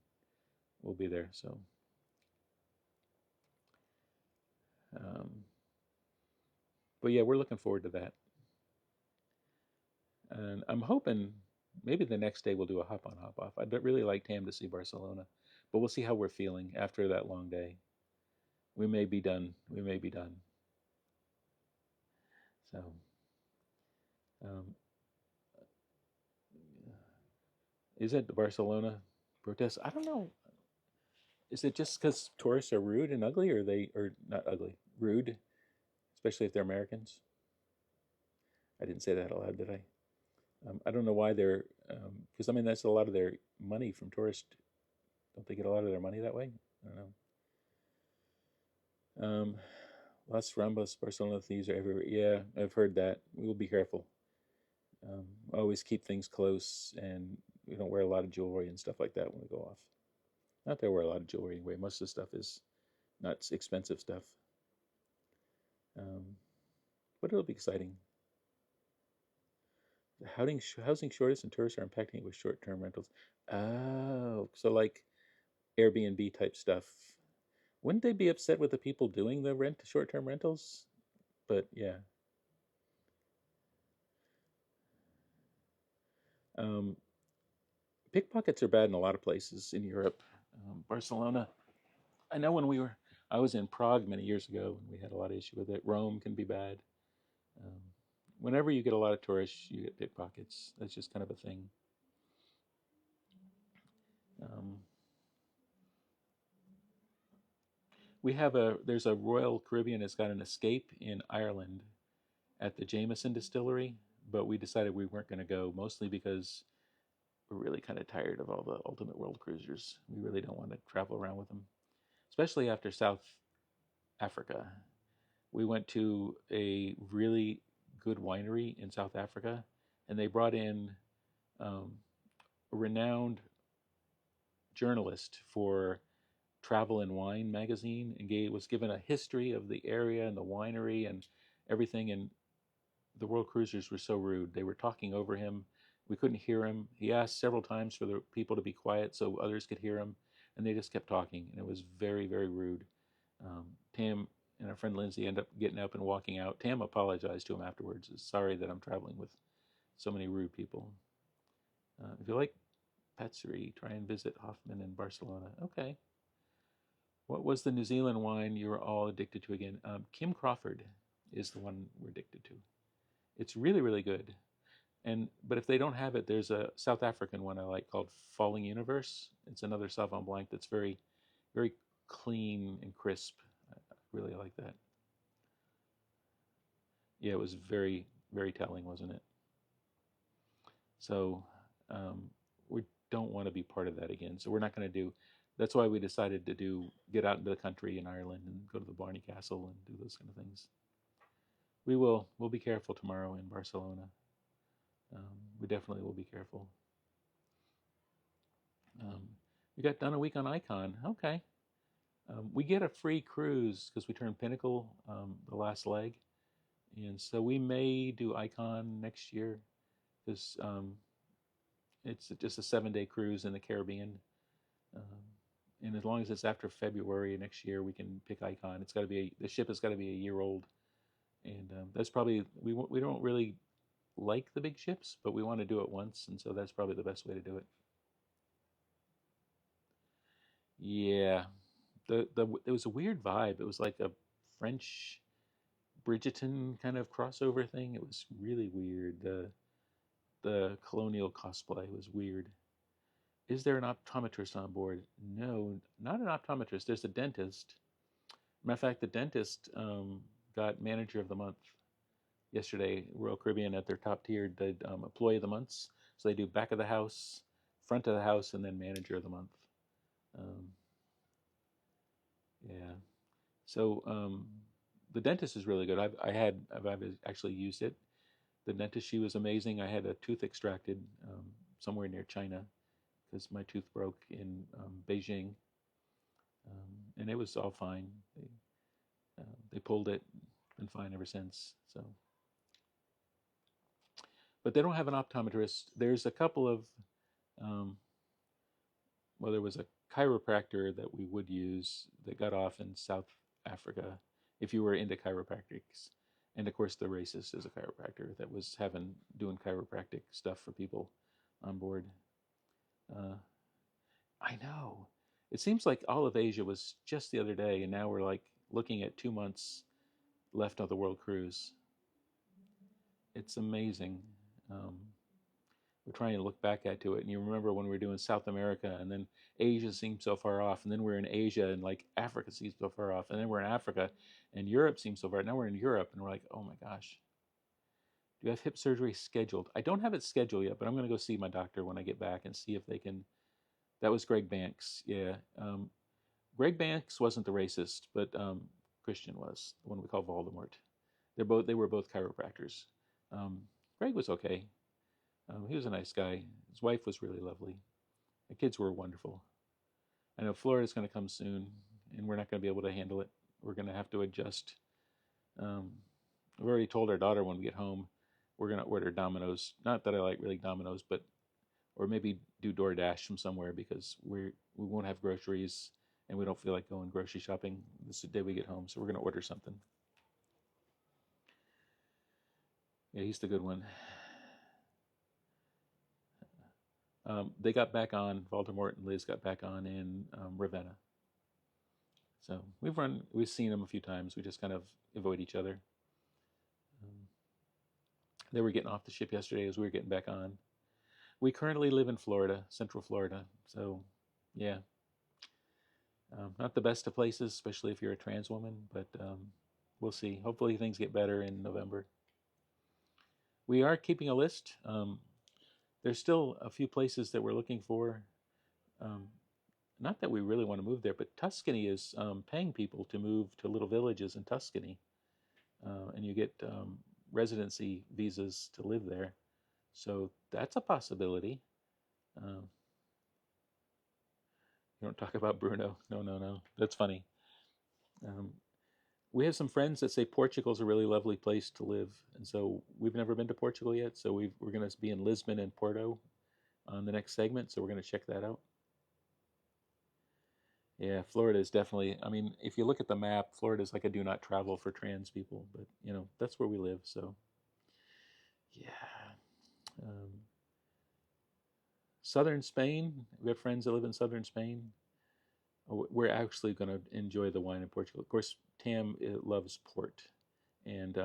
we'll be there. So, but yeah, we're looking forward to that. And I'm hoping maybe the next day we'll do a hop on, hop off. I'd really like Tam to see Barcelona, but we'll see how we're feeling after that long day. We may be done. We may be done. So, um, is it the Barcelona protest? I don't know. Is it just because tourists are rude and ugly, or not ugly, rude, especially if they're Americans? I didn't say that out loud, did I? I don't know why they're, because I mean that's a lot of their money from tourists. Don't they get a lot of their money that way? I don't know. Las Ramblas, Barcelona thieves are everywhere. Yeah, I've heard that. We'll be careful. Always keep things close, and we don't wear a lot of jewelry and stuff like that when we go off. Not that I wear a lot of jewelry anyway. Most of the stuff is not expensive stuff. But it'll be exciting. The housing shortage and tourists are impacting it with short-term rentals. Oh, so like Airbnb type stuff. Wouldn't they be upset with the people doing the short-term rentals? But yeah. Pickpockets are bad in a lot of places in Europe. Barcelona. I know I was in Prague many years ago, and we had a lot of issue with it. Rome can be bad. Um, Whenever you get a lot of tourists, you get pickpockets. That's just kind of a thing. Um, there's a Royal Caribbean that's got an escape in Ireland at the Jameson Distillery, but we decided we weren't going to go, mostly because we're really kind of tired of all the Ultimate World Cruisers. We really don't want to travel around with them, especially after South Africa. We went to a really good winery in South Africa, and they brought in um, a renowned journalist for Travel and Wine magazine, and was given a history of the area and the winery and everything. And the world cruisers were so rude. They were talking over him. We couldn't hear him. He asked several times for the people to be quiet so others could hear him, and they just kept talking, and it was very, very rude. Tam and our friend Lindsay ended up getting up and walking out. Tam apologized to him afterwards. Sorry that I'm traveling with so many rude people. If you like patisserie, try and visit Hoffman in Barcelona. Okay. What was the New Zealand wine you were all addicted to again? Kim Crawford is the one we're addicted to. It's really, really good. But if they don't have it, there's a South African one I like called Falling Universe. It's another Sauvignon Blanc that's very, very clean and crisp. I really like that. Yeah, it was very, very telling, wasn't it? So we don't want to be part of that again. So we're not going to do. That's why we decided to get out into the country in Ireland and go to the Barney Castle and do those kind of things. We'll be careful tomorrow in Barcelona. We definitely will be careful. We got done a week on Icon. Okay. We get a free cruise because we turned Pinnacle the last leg. And so we may do Icon next year because it's just a 7-day cruise in the Caribbean. And as long as it's after February next year, we can pick Icon. The ship has got to be a year old. And that's probably, we don't really like the big ships, but we want to do it once. And so that's probably the best way to do it. Yeah. It was a weird vibe. It was like a French Bridgerton kind of crossover thing. It was really weird. The colonial cosplay was weird. Is there an optometrist on board? No, not an optometrist. There's a dentist. Matter of fact, the dentist got Manager of the Month yesterday. Royal Caribbean at their top tier did Employee of the Months. So they do back of the house, front of the house, and then Manager of the Month. Um, yeah. So the dentist is really good. I've actually used it. The dentist, she was amazing. I had a tooth extracted somewhere near China because my tooth broke in Beijing, and it was all fine. They pulled it, been fine ever since. So, but they don't have an optometrist. There's a couple of, there was a chiropractor that we would use that got off in South Africa if you were into chiropractics. And of course, the racist is a chiropractor that was doing chiropractic stuff for people on board. I know. It seems like all of Asia was just the other day, and now we're like looking at 2 months left of the world cruise. It's amazing. We're trying to look back at it, and you remember when we were doing South America, and then Asia seemed so far off, and then we're in Asia, and like Africa seems so far off, and then we're in Africa, and Europe seems so far. Now we're in Europe, and we're like, oh my gosh. Do you have hip surgery scheduled? I don't have it scheduled yet, but I'm going to go see my doctor when I get back and see if they can. That was Greg Banks, yeah. Greg Banks wasn't the racist, but Christian was, the one we call Voldemort. They were both chiropractors. Greg was okay. He was a nice guy. His wife was really lovely. The kids were wonderful. I know Florida's going to come soon, and we're not going to be able to handle it. We're going to have to adjust. We've already told our daughter when we get home, we're going to order Domino's. Not that I like really Domino's, or maybe do DoorDash from somewhere because we won't have groceries and we don't feel like going grocery shopping this the day we get home. So we're going to order something. Yeah, he's the good one. They got back on. Voldemort and Liz got back on in Ravenna. So we've seen them a few times. We just kind of avoid each other. Um, they were getting off the ship yesterday as we were getting back on. We currently live in Florida, Central Florida. So, yeah, not the best of places, especially if you're a trans woman, but we'll see. Hopefully, things get better in November. We are keeping a list. There's still a few places that we're looking for. Um, Not that we really want to move there, but Tuscany is paying people to move to little villages in Tuscany, and you get residency visas to live there. So that's a possibility. Um, you don't talk about Bruno. No, no, no. That's funny. Um, we have some friends that say Portugal's a really lovely place to live, and so we've never been to Portugal yet. So we're going to be in Lisbon and Porto on the next segment. So we're going to check that out. Yeah, Florida is definitely. I mean, if you look at the map, Florida is like a do not travel for trans people, but that's where we live. So yeah, um, southern Spain. We have friends that live in southern Spain. We're actually going to enjoy the wine in Portugal. Of course, Tam loves port, and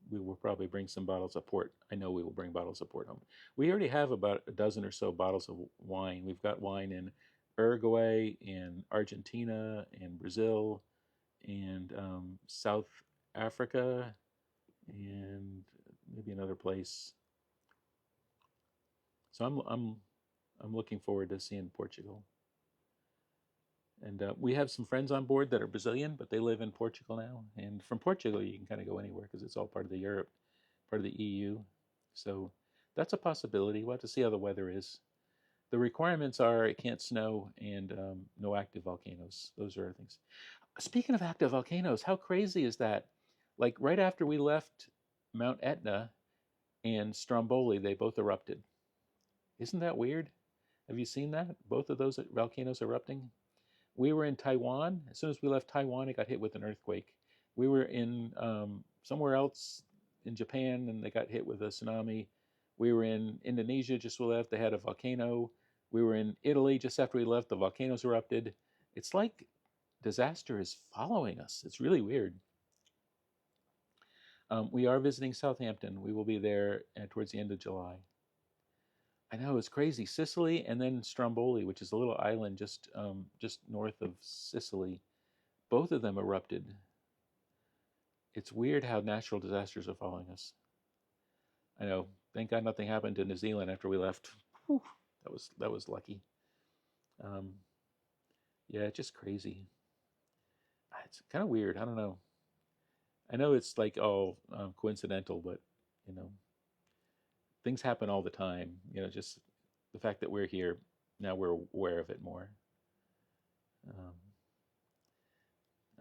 we will probably bring some bottles of port. I know we will bring bottles of port home. We already have about a dozen or so bottles of wine. We've got wine in Uruguay, and Argentina, and Brazil, and South Africa, and maybe another place. So I'm looking forward to seeing Portugal. And we have some friends on board that are Brazilian, but they live in Portugal now. And from Portugal, you can kind of go anywhere because it's all part of the Europe, part of the EU. So that's a possibility. We'll have to see how the weather is. The requirements are it can't snow and no active volcanoes. Those are things. Speaking of active volcanoes, how crazy is that? Like right after we left Mount Etna and Stromboli, they both erupted. Isn't that weird? Have you seen that? Both of those volcanoes erupting? We were in Taiwan. As soon as we left Taiwan, it got hit with an earthquake. We were in somewhere else in Japan, and they got hit with a tsunami. We were in Indonesia just we left. They had a volcano. We were in Italy just after we left. The volcanoes erupted. It's like disaster is following us. It's really weird. We are visiting Southampton. We will be there towards the end of July. I know it's crazy. Sicily and then Stromboli, which is a little island just north of Sicily. Both of them erupted. It's weird how natural disasters are following us. I know. Thank God nothing happened to New Zealand after we left. Whew, that was lucky. Um, yeah, it's just crazy. It's kind of weird. I don't know. I know it's like all coincidental, but you know, things happen all the time. Just the fact that we're here now, we're aware of it more. Um,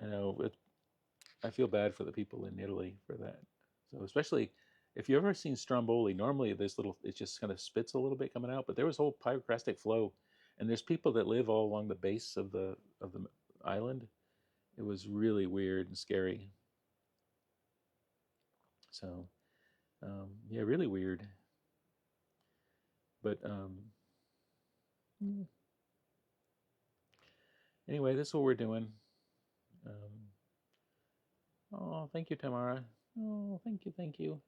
I know I feel bad for the people in Italy for that. So especially if you've ever seen Stromboli, normally it just kind of spits a little bit coming out, but there was a whole pyroclastic flow, and there's people that live all along the base of the island. It was really weird and scary. So yeah, really weird. But anyway, this is what we're doing. Um, oh, thank you, Tamara. Oh, thank you, thank you.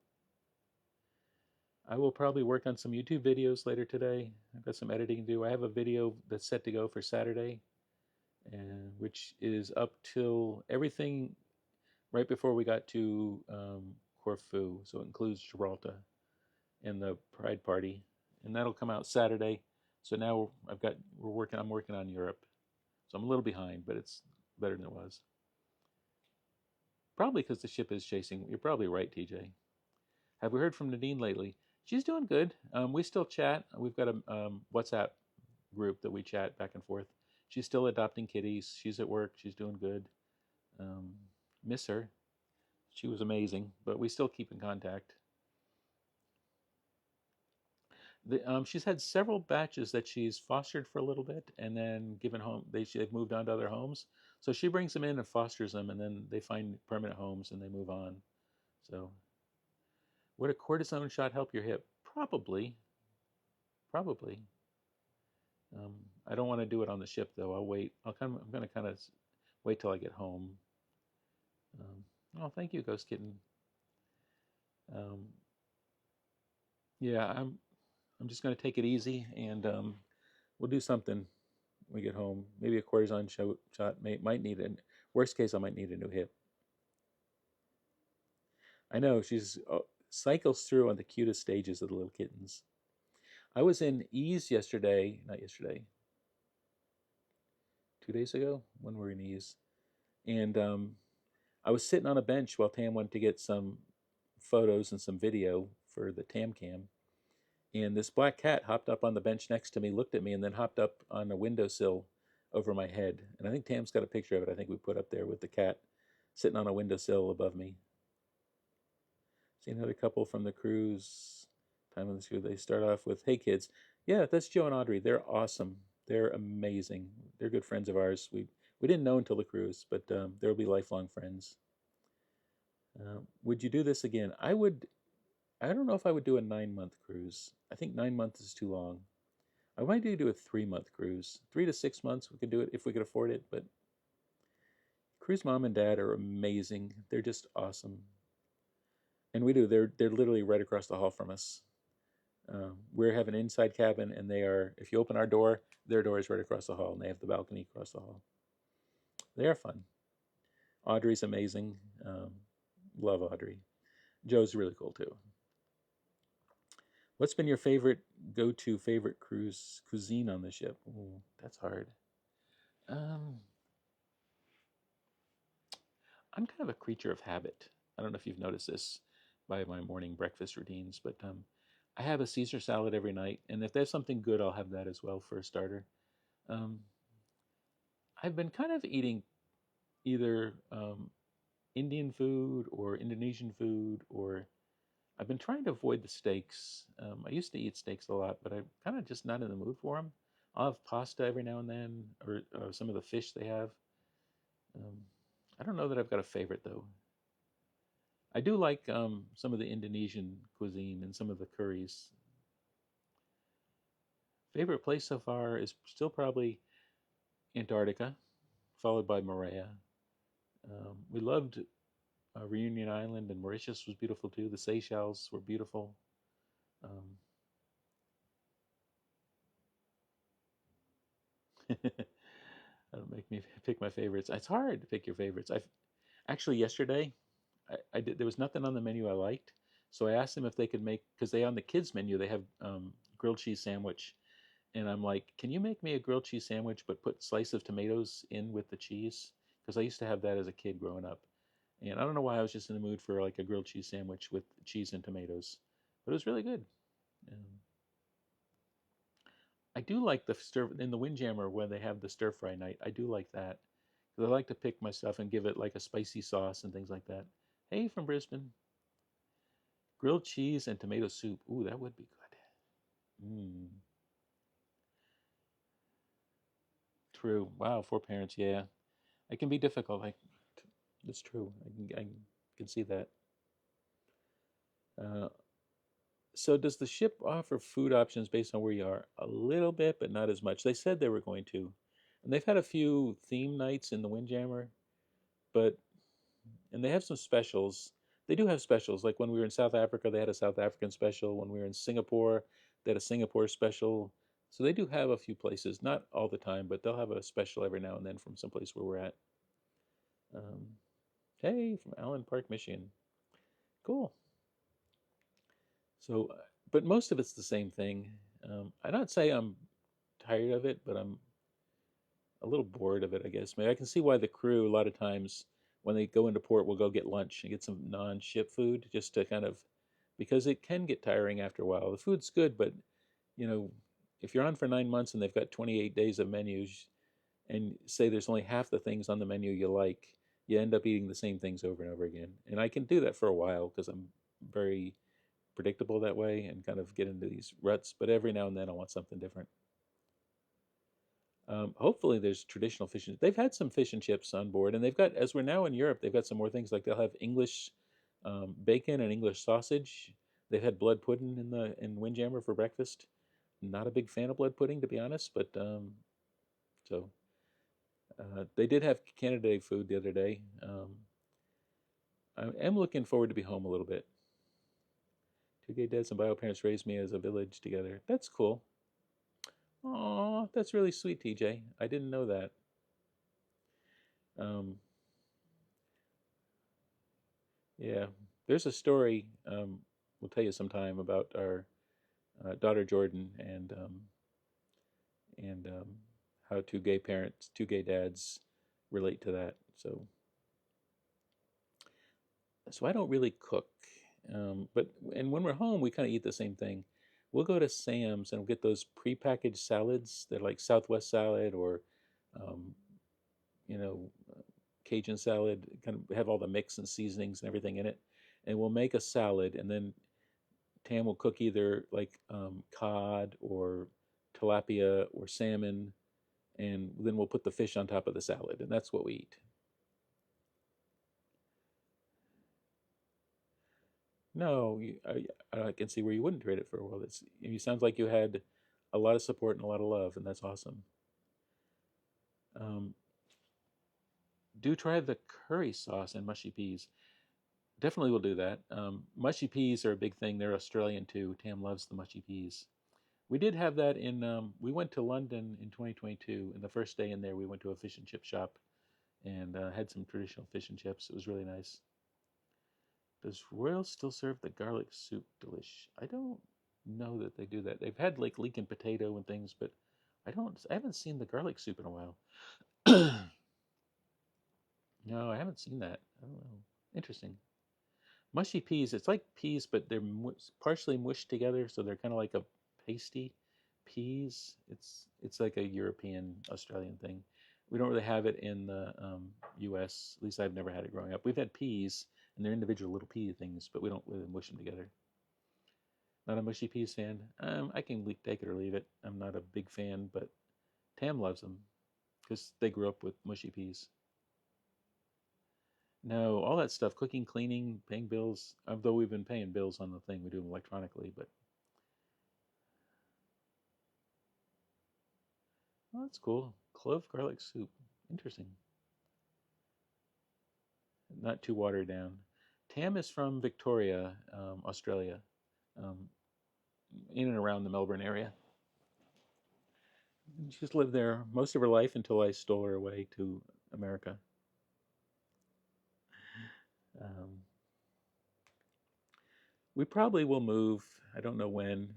I will probably work on some YouTube videos later today. I've got some editing to do. I have a video that's set to go for Saturday, and which is up till everything right before we got to Corfu. So it includes Gibraltar and the Pride Party, and that'll come out Saturday. So now I'm working on Europe. So I'm a little behind, but it's better than it was. Probably because the ship is chasing. You're probably right, TJ. Have we heard from Nadine lately? She's doing good. We still chat. We've got a WhatsApp group that we chat back and forth. She's still adopting kitties. She's at work. She's doing good. Um, Miss her. She was amazing, but we still keep in contact. She's had several batches that she's fostered for a little bit and then given home. They've moved on to other homes. So she brings them in and fosters them, and then they find permanent homes and they move on. So would a cortisone shot help your hip? Probably. Probably. Um, I don't want to do it on the ship though. I'll wait. I'm going to kind of wait till I get home. Oh, thank you, Ghost Kitten. Um, yeah, I'm just going to take it easy, and we'll do something when we get home. Maybe a cortisone shot. Might need it. Worst case, I might need a new hip. I know she's cycles through on the cutest stages of the little kittens. I was in Ease yesterday, not yesterday, 2 days ago when we were in Ease, and I was sitting on a bench while Tam went to get some photos and some video for the Tam Cam, and this black cat hopped up on the bench next to me, looked at me, and then hopped up on a windowsill over my head. And I think Tam's got a picture of it. I think we put up there with the cat sitting on a windowsill above me. See another couple from the cruise. Time on the cruise. They start off with, "Hey kids, yeah, that's Joe and Audrey. They're awesome. They're amazing. They're good friends of ours. We didn't know until the cruise, but they'll be lifelong friends." Would you do this again? I would. I don't know if I would do a 9 month cruise. I think 9 months is too long. I might do a 3 month cruise. 3 to 6 months we could do it if we could afford it. But Cruise Mom and Dad are amazing. They're just awesome, and we do. They're literally right across the hall from us. We have an inside cabin, and they are. If you open our door, their door is right across the hall, and they have the balcony across the hall. They are fun. Audrey's amazing. Love Audrey. Joe's really cool too. What's been your go-to favorite cruise cuisine on the ship? Ooh, that's hard. Um, I'm kind of a creature of habit. I don't know if you've noticed this by my morning breakfast routines, but I have a Caesar salad every night, and if there's something good, I'll have that as well for a starter. Um, I've been kind of eating either Indian food or Indonesian food, or I've been trying to avoid the steaks. I used to eat steaks a lot, but I'm kind of just not in the mood for them. I'll have pasta every now and then, or some of the fish they have. Um, I don't know that I've got a favorite though. I do like some of the Indonesian cuisine and some of the curries. Favorite place so far is still probably Antarctica, followed by Moorea. We loved Reunion Island, and Mauritius was beautiful too. The Seychelles were beautiful. Um, That'll make me pick my favorites. It's hard to pick your favorites. I've actually yesterday I did. There was nothing on the menu I liked, so I asked them if they could make, because they on the kids menu they have grilled cheese sandwich, and I'm like, can you make me a grilled cheese sandwich but put slice of tomatoes in with the cheese? Because I used to have that as a kid growing up, and I don't know why I was just in the mood for like a grilled cheese sandwich with cheese and tomatoes, but it was really good. I do like the stir in the Windjammer when they have the stir fry night. I do like that because I like to pick my stuff and give it like a spicy sauce and things like that. Hey, from Brisbane, grilled cheese and tomato soup. Ooh, that would be good. Mm, true. Wow, 4 parents. Yeah, it can be difficult. That's true. I can see that. Uh, so, does the ship offer food options based on where you are? A little bit, but not as much. They said they were going to, and they've had a few theme nights in the Windjammer, but and they have some specials. They do have specials. Like when we were in South Africa, they had a South African special. When we were in Singapore, they had a Singapore special. So they do have a few places, not all the time, but they'll have a special every now and then from someplace where we're at. Um, hey, from Allen Park, Michigan. Cool. So, but most of it's the same thing. I don't say I'm tired of it, but I'm a little bored of it, I guess. Maybe I can see why the crew a lot of times when they go into port will go get lunch and get some non-ship food just to kind of, because it can get tiring after a while. The food's good, but you know, if you're on for 9 months and they've got 28 days of menus and say there's only half the things on the menu you like, you end up eating the same things over and over again. And I can do that for a while because I'm very predictable that way and kind of get into these ruts, but every now and then I want something different. Hopefully, there's traditional fish. They've had some fish and chips on board, and they've got, as we're now in Europe, they've got some more things. Like they'll have English bacon and English sausage. They've had blood pudding in Windjammer for breakfast. not a big fan of blood pudding, to be honest. But so they did have Canada Day food the other day. I am looking forward to be home a little bit. Two gay dads and bio parents raised me as a village together. That's cool. Aw, that's really sweet, TJ. I didn't know that. Um, yeah, there's a story we'll tell you sometime about our daughter Jordan and how two gay parents, two gay dads, relate to that. So I don't really cook, but and when we're home, we kind of eat the same thing. We'll go to Sam's and we'll get those prepackaged salads. They're like Southwest salad or, um, you know, Cajun salad. Kind of have all the mix and seasonings and everything in it. And we'll make a salad, and then Tam will cook either like cod or tilapia or salmon, and then we'll put the fish on top of the salad, and that's what we eat. No, I can see where you wouldn't trade it for a world. It sounds like you had a lot of support and a lot of love, and that's awesome. Um, do try the curry sauce and mushy peas. Definitely will do that. Mushy peas are a big thing. They're Australian too. Tam loves the mushy peas. We did have that in. We went to London in 2022, and the first day in there, we went to a fish and chip shop and had some traditional fish and chips. It was really nice. Does Royal still serve the garlic soup delish? I don't know that they do that. They've had like leek and potato and things, but I haven't seen the garlic soup in a while. No, I haven't seen that. I don't know. Interesting. Mushy peas, it's like peas, but they're partially mushed together, so they're kind of like a pasty peas. It's like a European Australian thing. We don't really have it in the U.S. At least I've never had it growing up. We've had peas, and they're individual little pea things, but we don't really mush them together. Not a mushy peas fan. I can take it or leave it. I'm not a big fan, but Tam loves them because they grew up with mushy peas. No, all that stuff, cooking, cleaning, paying bills. Although we've been paying bills on the thing, we do them electronically. But oh, that's cool. Clove garlic soup. Interesting. Not too watered down. Tam is from Victoria, Australia, um, in and around the Melbourne area. She's lived there most of her life until I stole her away to America. Um, we probably will move. I don't know when.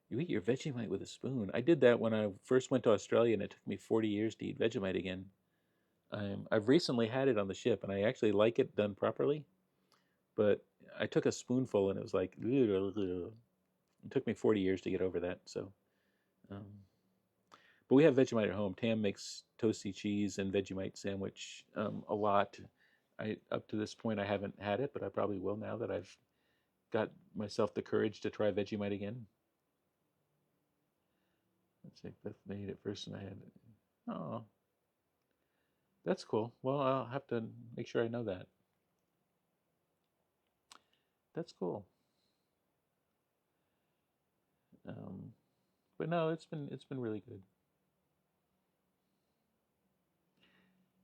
You eat your Vegemite with a spoon. I did that when I first went to Australia, and it took me 40 years to eat Vegemite again. I've recently had it on the ship, and I actually like it done properly. But I took a spoonful, and it was like, it took me 40 years to get over that. So, um, but we have Vegemite at home. Tam makes toasty cheese and Vegemite sandwich a lot. Up to this point, I haven't had it, but I probably will now that I've got myself the courage to try Vegemite again. Let's see, Beth made it first, and I had it. Oh, that's cool. Well, I'll have to make sure I know that. That's cool. Um, but no, it's been really good.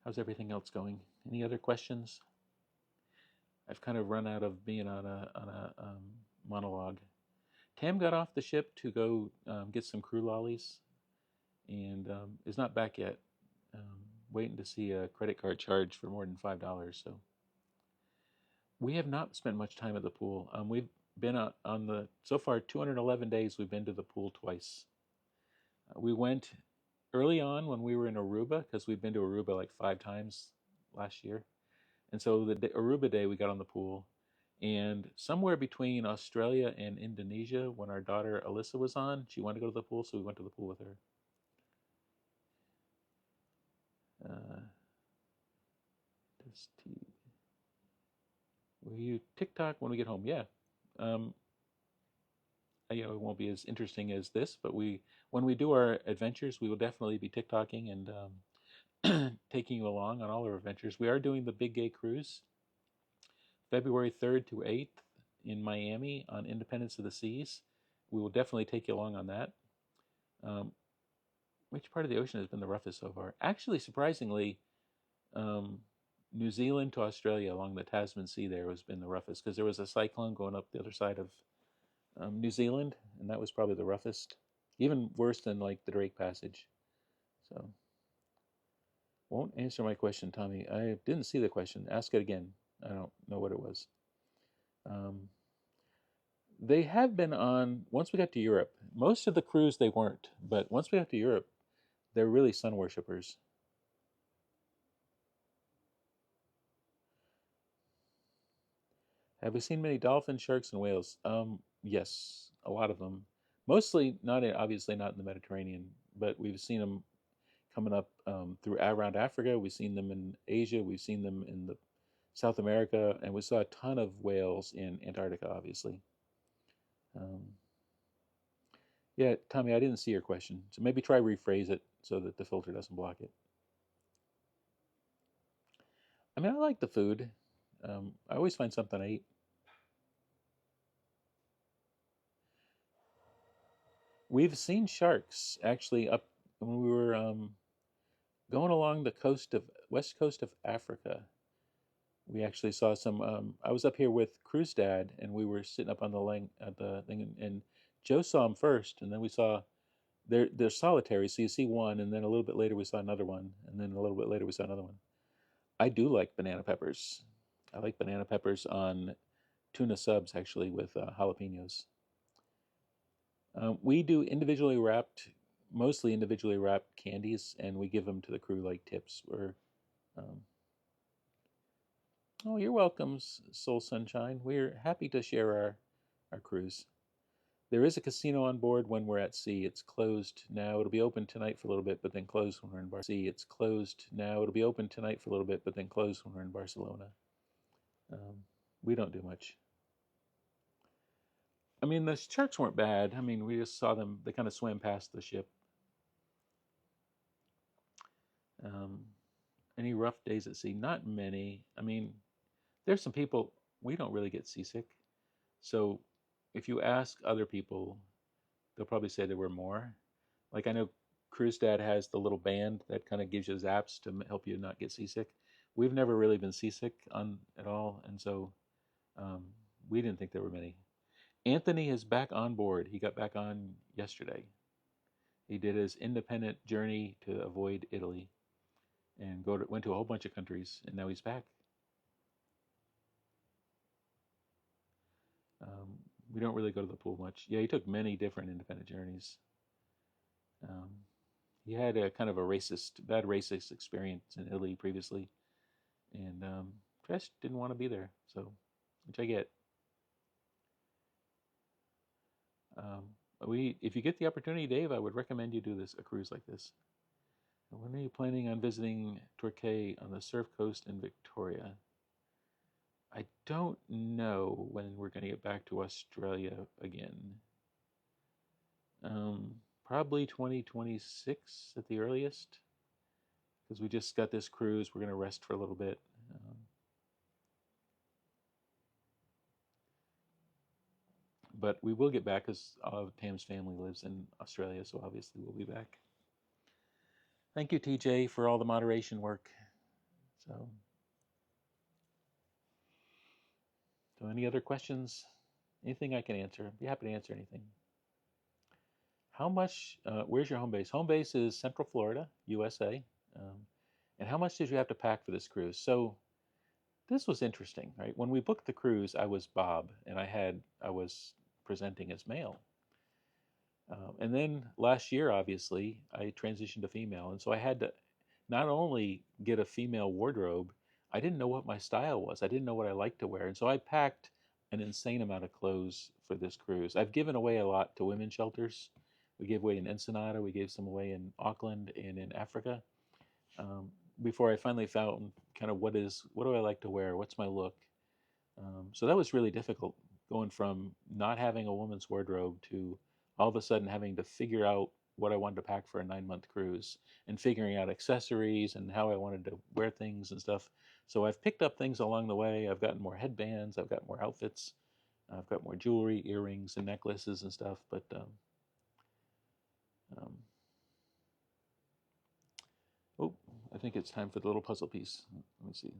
How's everything else going? Any other questions? I've kind of run out of being on a monologue. Tam got off the ship to go get some crew lollies, and is not back yet. Um, Waiting to see a credit card charge for more than $5. So we have not spent much time at the pool. We've been on the so far 211 days. We've been to the pool twice. We went early on when we were in Aruba because we've been to Aruba like 5 times last year. And so the Aruba day we got on the pool, and somewhere between Australia and Indonesia, when our daughter Alyssa was on, she wanted to go to the pool, so we went to the pool with her. Uh, will you TikTok when we get home? Yeah. Um, it won't be as interesting as this, but when we do our adventures, we will definitely be TikToking and taking you along on all our adventures. We are doing the Big Gay Cruise, February 3rd to 8th in Miami on Independence of the Seas. we will definitely take you along on that. Um, which part of the ocean has been the roughest so far? Actually, surprisingly, um, New Zealand to Australia along the Tasman Sea there has been the roughest because there was a cyclone going up the other side of New Zealand, and that was probably the roughest, even worse than like the Drake Passage. So, won't answer my question, Tommy. I didn't see the question. Ask it again. I don't know what it was. Um, they have been on, once we got to Europe, most of the cruise they weren't, but once we got to Europe, they're really sun worshippers. Have we seen many dolphins, sharks, and whales? Yes, a lot of them. Mostly not in, obviously not in the Mediterranean, but we've seen them coming up through around Africa. We've seen them in Asia. We've seen them in the South America, and we saw a ton of whales in Antarctica, obviously. Um, yeah, Tommy, I didn't see your question, so maybe try rephrase it so that the filter doesn't block it. I mean, I like the food. I always find something I eat. We've seen sharks actually up when we were going along the coast of west coast of Africa. We actually saw some. I was up here with Crew's dad, and we were sitting up on the at the thing, and Joe saw them first, and then we saw they're solitary, so you see one, and then a little bit later we saw another one, and then a little bit later we saw another one. I do like banana peppers. I like banana peppers on tuna subs actually with jalapenos. We do individually wrapped, mostly individually wrapped candies, and we give them to the crew like tips. Um, oh, you're welcome, Soul Sunshine. We're happy to share our cruise. There is a casino on board when we're at sea. It's closed now. It'll be open tonight for a little bit, but then closed when we're in Barcelona. It's closed now. It'll be open tonight for a little bit, but then closed when we're in Barcelona. Um, we don't do much. I mean, the sharks weren't bad. I mean, we just saw them. They kind of swam past the ship. Um, any rough days at sea? Not many. I mean, there's some people, we don't really get seasick. So if you ask other people, they'll probably say there were more. Like I know Crew's dad has the little band that kind of gives you zaps to help you not get seasick. We've never really been seasick on at all, and so um, we didn't think there were many. Anthony is back on board. He got back on yesterday. He did his independent journey to avoid Italy and went to a whole bunch of countries, and now he's back. Um, we don't really go to the pool much. Yeah, he took many different independent journeys. Um, he had a kind of a bad racist experience in Italy previously, and just didn't want to be there. So, which I get. Um, if you get the opportunity, Dave, I would recommend you do a cruise like this. When are you planning on visiting Torquay on the Surf Coast in Victoria? I don't know when we're going to get back to Australia again. Probably 2026 at the earliest, because we just got this cruise. We're going to rest for a little bit. But we will get back because all of Tam's family lives in Australia, so obviously we'll be back. Thank you, TJ, for all the moderation work. So, any other questions? Anything I can answer? I'd be happy to answer anything. How much? Where's your home base? Home base is Central Florida, USA. And how much did you have to pack for this cruise? So this was interesting, right? When we booked the cruise, I was Bob, and I was presenting as male. And then last year, obviously, I transitioned to female, and so I had to not only get a female wardrobe, I didn't know what my style was. I didn't know what I liked to wear, and so I packed an insane amount of clothes for this cruise. I've given away a lot to women's shelters. We gave away in Ensenada, we gave some away in Auckland and in Africa. Um, Before I finally found kind of what do I like to wear? What's my look? So that was really difficult, going from not having a woman's wardrobe to all of a sudden having to figure out what I wanted to pack for a 9-month cruise and figuring out accessories and how I wanted to wear things and stuff. So I've picked up things along the way. I've gotten more headbands. I've got more outfits. I've got more jewelry, earrings, and necklaces and stuff, but um, oh, I think it's time for the little puzzle piece. Let me see.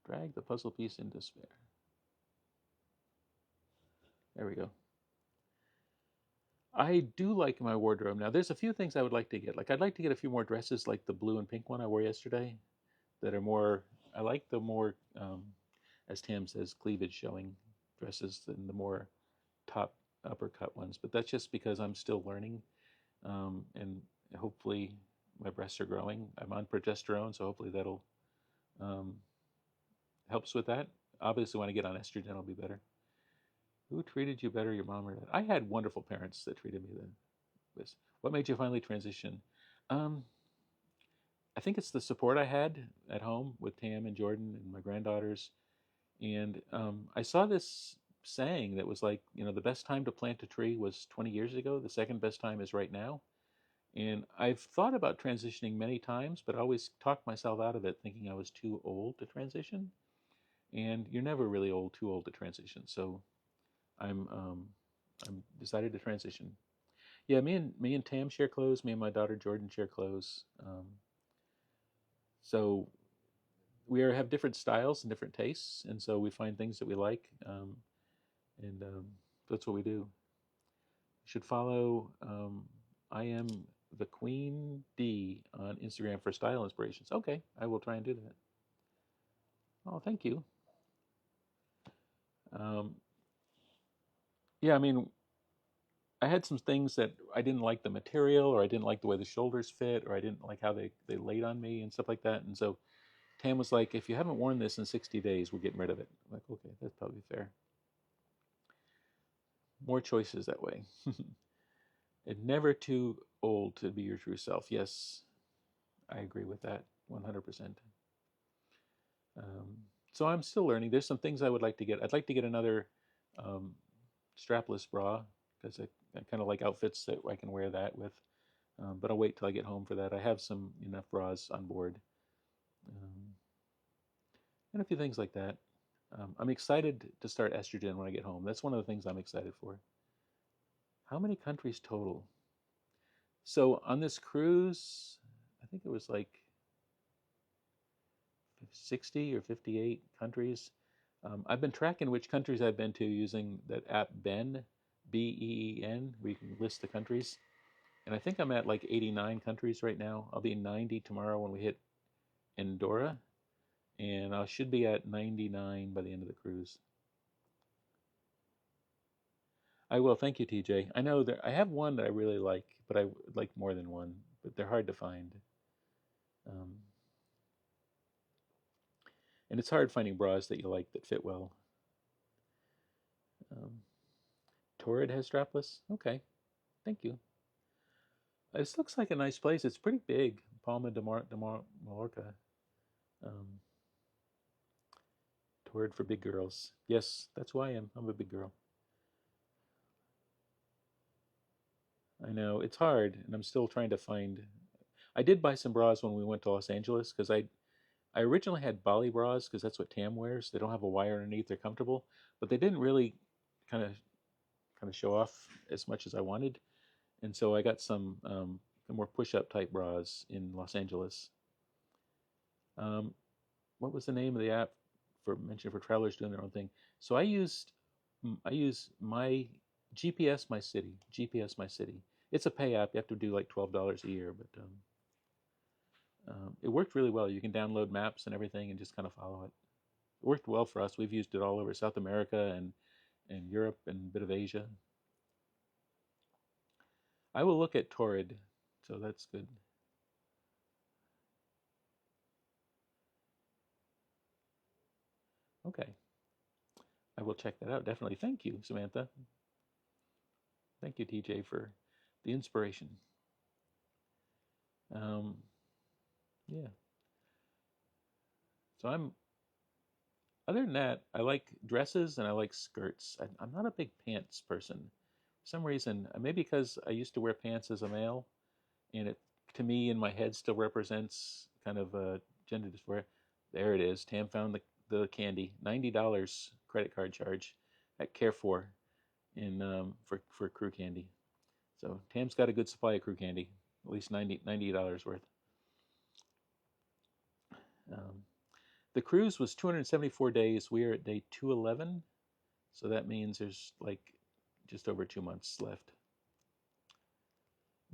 Drag the puzzle piece into spare. There we go. I do like my wardrobe now. There's a few things I would like to get. Like I'd like to get a few more dresses, like the blue and pink one I wore yesterday, that are more. I like the more, as Tam says, cleavage showing dresses than the more top upper cut ones. But that's just because I'm still learning, and hopefully my breasts are growing. I'm on progesterone, so hopefully that'll um, helps with that. Obviously, when I get on estrogen, it'll be better. Who treated you better, your mom or dad? I had wonderful parents that treated me the best. What made you finally transition? Um, I think it's the support I had at home with Tam and Jordan and my granddaughters. And I saw this saying that was like, the best time to plant a tree was 20 years ago. The second best time is right now. And I've thought about transitioning many times, but I always talked myself out of it thinking I was too old to transition. And you're never really too old to transition. So I'm decided to transition. Yeah, me and Tam share clothes. Me and my daughter Jordan share clothes. So have different styles and different tastes, and so we find things that we like, and that's what we do. You should follow. I am the Queen D on Instagram for style inspirations. Okay, I will try and do that. Oh, thank you. Um, yeah, I mean, I had some things that I didn't like the material, or I didn't like the way the shoulders fit, or I didn't like how they laid on me and stuff like that. And so Tam was like, if you haven't worn this in 60 days, we're getting rid of it. I'm like, okay, that's probably fair. More choices that way. And never too old to be your true self. Yes, I agree with that 100%. Um, so I'm still learning. There's some things I would like to get. I'd like to get another um, strapless bra because I kind of like outfits that I can wear that with. But I'll wait till I get home for that. I have some enough bras on board, um, and a few things like that. I'm excited to start estrogen when I get home. That's one of the things I'm excited for. How many countries total? So on this cruise, I think it was like 60 or 58 countries. I've been tracking which countries I've been to using that app Ben, BEEN, where you can list the countries. And I think I'm at like 89 countries right now. I'll be 90 tomorrow when we hit Andorra, and I should be at 99 by the end of the cruise. I will. Thank you, TJ. I know that I have one that I really like, but I would like more than one, but they're hard to find. Um, and it's hard finding bras that you like that fit well. Um, Torrid has strapless. Okay, thank you. This looks like a nice place. It's pretty big, Palma de Mallorca. Um, Torrid for big girls. Yes, that's who I am. I'm a big girl. I know it's hard, and I'm still trying to find. I did buy some bras when we went to Los Angeles because I originally had Bali bras because that's what Tam wears. They don't have a wire underneath; they're comfortable, but they didn't really kind of kind of show off as much as I wanted, and so I got some more push-up type bras in Los Angeles. Um, what was the name of the app for mentioned for travelers doing their own thing? So I use my GPS My City. GPS My City. It's a pay app. You have to do like $12 a year, but it worked really well. You can download maps and everything and just kind of follow it. It worked well for us. We've used it all over South America and Europe and a bit of Asia. I will look at Torrid, so that's good. Okay, I will check that out definitely. Thank you, Samantha. Thank you, TJ, for the inspiration. Um, yeah. So other than that, I like dresses and I like skirts. I'm not a big pants person. For some reason, maybe because I used to wear pants as a male, and it, to me, in my head, still represents kind of gender dysphoria. There it is. Tam found the candy. $90 credit card charge. at Carrefour in for crew candy. So Tam's got a good supply of crew candy, at least $90 worth. Um, the cruise was 274 days. We are at day 211, so that means there's like just over 2 months left.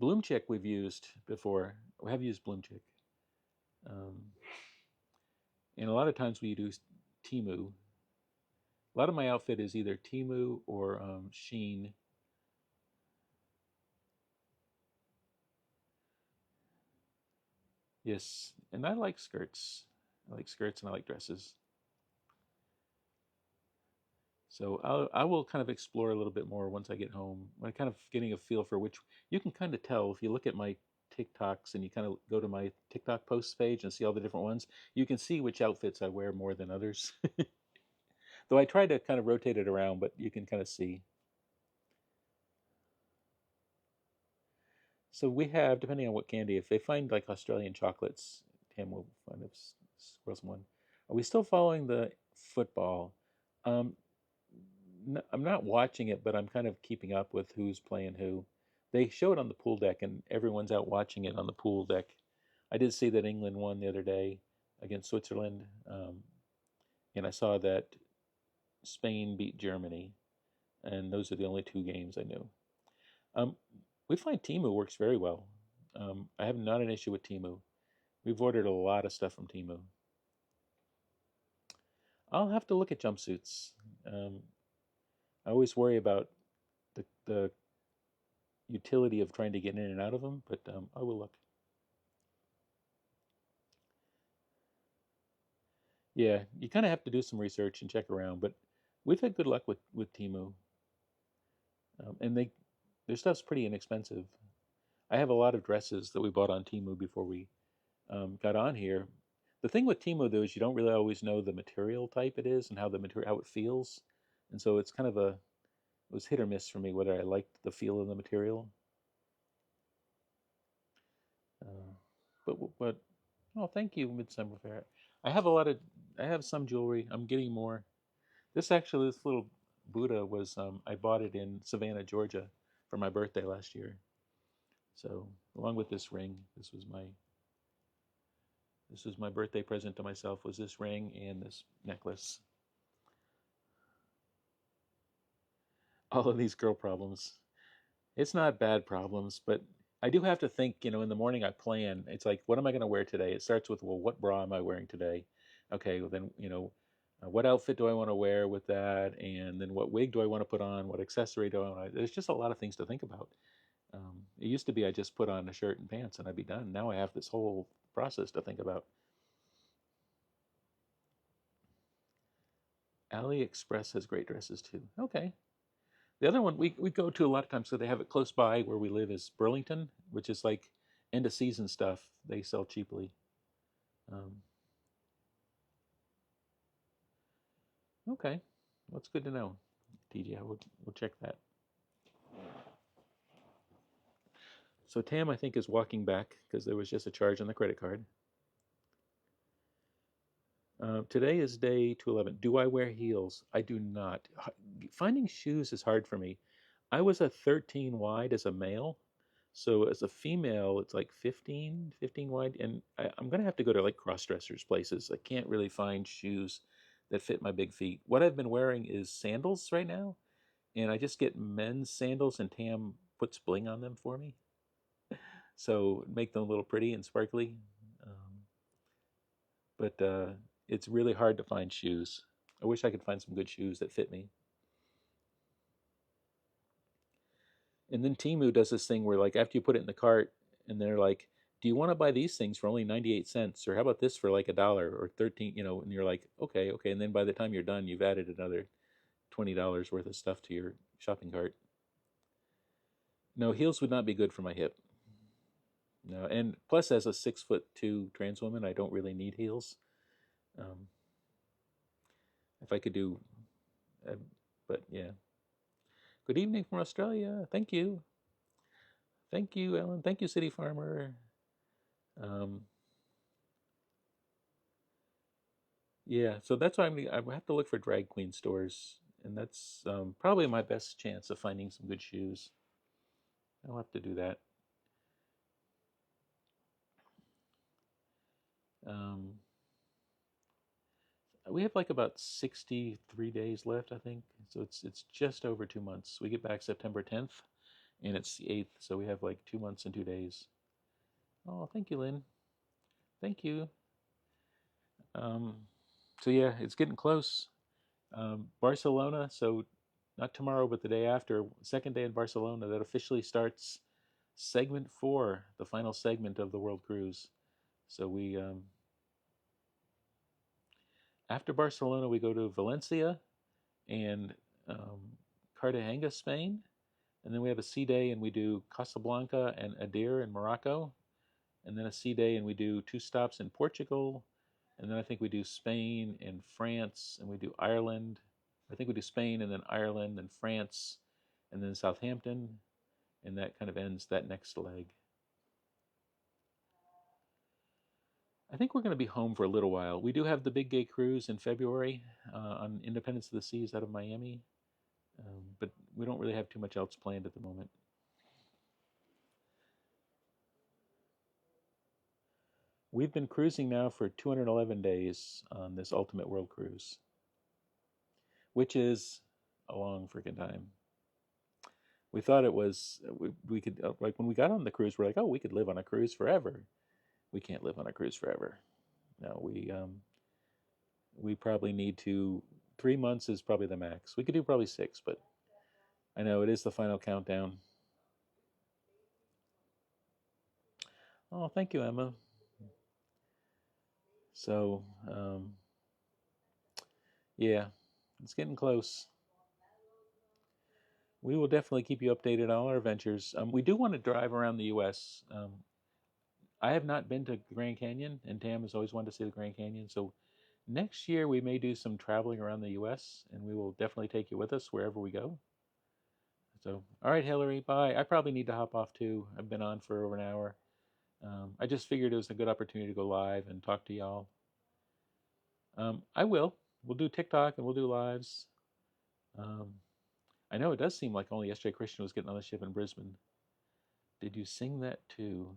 Bloomchick we've used before. We have used Bloomchick. Um, and a lot of times we do Temu. A lot of my outfit is either Temu or Sheen. Yes, and I like skirts. I like skirts and I like dresses. So I will kind of explore a little bit more once I get home. I'm kind of getting a feel for which you can kind of tell if you look at my TikToks and you kind of go to my TikTok posts page and see all the different ones. You can see which outfits I wear more than others. Though I try to kind of rotate it around, but you can kind of see. So we have, depending on what candy, if they find like Australian chocolates, Tam will find us squirrel some one. Are we still following the football? Um, I'm not watching it, but I'm kind of keeping up with who's playing who. They show it on the pool deck, and everyone's out watching it on the pool deck. I did see that England won the other day against Switzerland, and I saw that Spain beat Germany, and those are the only two games I knew. Um, we find Timu works very well. I have not an issue with Timu. We've ordered a lot of stuff from Timu. I'll have to look at jumpsuits. Um, I always worry about the utility of trying to get in and out of them, but I will look. Yeah, you kind of have to do some research and check around, but we've had good luck with Timu, and their stuff's pretty inexpensive. I have a lot of dresses that we bought on Timu before we got on here. The thing with Timu though is you don't really always know the material type it is and how it feels, and so it's kind of it was hit or miss for me whether I liked the feel of the material. Uh, but oh, thank you, Midsummer Fair. I have a lot of I have some jewelry. I'm getting more. This little Buddha was I bought it in Savannah, Georgia, for my birthday last year. So along with this ring, this was my birthday present to myself was this ring and this necklace. All of these girl problems. It's not bad problems, but I do have to think, in the morning I plan. It's like, what am I going to wear today? It starts with, well, what bra am I wearing today? Okay, well then, what outfit do I want to wear with that? And then what wig do I want to put on? What accessory do I want to? There's just a lot of things to think about. It used to be I just put on a shirt and pants and I'd be done. Now I have this whole process to think about. AliExpress has great dresses too. Okay. The other one we go to a lot of times, so they have it close by where we live, is Burlington, which is like end of season stuff they sell cheaply. Um, okay, that's good to know. TJ, we'll check that. So Tam, I think, is walking back because there was just a charge on the credit card. Today is day 211. Do I wear heels? I do not. Finding shoes is hard for me. I was a 13 wide as a male. So as a female, it's like 15 wide. And I'm going to have to go to like cross-dressers places. I can't really find shoes that fit my big feet. What I've been wearing is sandals right now. And I just get men's sandals and Tam puts bling on them for me. So make them a little pretty and sparkly. Um, but it's really hard to find shoes. I wish I could find some good shoes that fit me. And then Timu does this thing where, like, after you put it in the cart, and they're like, "Do you want to buy these things for only 98 cents, or how about this for like $1 or 13?" And you're like, "Okay, okay." And then by the time you're done, you've added another $20 worth of stuff to your shopping cart. No, heels would not be good for my hip. No, and plus, as a 6'2" trans woman, I don't really need heels. Um, if I could do, uh, but yeah. Good evening from Australia. Thank you. Thank you, Ellen. Thank you, City Farmer. Um, yeah, so that's why I have to look for drag queen stores and that's probably my best chance of finding some good shoes. I'll have to do that. Um, we have like about 63 days left, I think. So it's just over 2 months. We get back September 10th, and it's the 8th, so we have like 2 months and 2 days. Oh, thank you, Lynn. Thank you. Um, so yeah, it's getting close. Barcelona. So not tomorrow, but the day after, second day in Barcelona, that officially starts segment 4, the final segment of the World Cruise. So we after Barcelona, we go to Valencia and um, Cartagena, Spain, and then we have a sea day and we do Casablanca and Adir in Morocco, and then a sea day and we do 2 stops in Portugal, and then I think we do Spain and France, and we do Ireland. I think we do Spain and then Ireland and France, and then Southampton, and that kind of ends that next leg. I think we're going to be home for a little while. We do have the big gay cruise in February on Independence of the Seas out of Miami, but we don't really have too much else planned at the moment. We've been cruising now for 211 days on this Ultimate World Cruise, which is a long freaking time. We thought it was, we could, like when we got on the cruise, we're like, oh, we could live on a cruise forever. We can't live on a cruise forever. No, we probably need to, 3 months is probably the max. We could do probably 6, but I know it is the final countdown. Oh, thank you, Emma. So, yeah, it's getting close. We will definitely keep you updated on all our adventures. We do want to drive around the U.S. I have not been to the Grand Canyon, and Tam has always wanted to see the Grand Canyon. So next year we may do some traveling around the U.S., and we will definitely take you with us wherever we go. So, all right, Hillary, bye. I probably need to hop off too. I've been on for over an hour. I just figured it was a good opportunity to go live and talk to y'all. I will. We'll do TikTok and we'll do lives. Um, I know it does seem like only yesterday Christian was getting on the ship in Brisbane. Did you sing that too?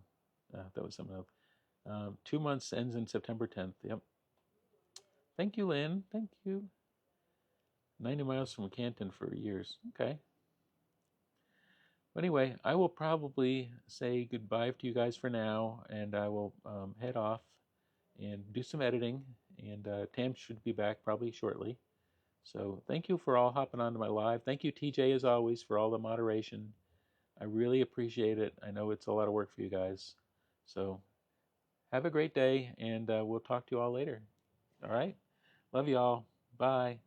That was something else. 2 months ends in September 10th. Yep. Thank you, Lynn. Thank you. 90 miles from Canton for years. Okay. But anyway, I will probably say goodbye to you guys for now, and I will head off and do some editing. And Tam should be back probably shortly. So thank you for all hopping onto my live. Thank you, TJ, as always, for all the moderation. I really appreciate it. I know it's a lot of work for you guys. So have a great day, and we'll talk to you all later. All right? Love you all. Bye.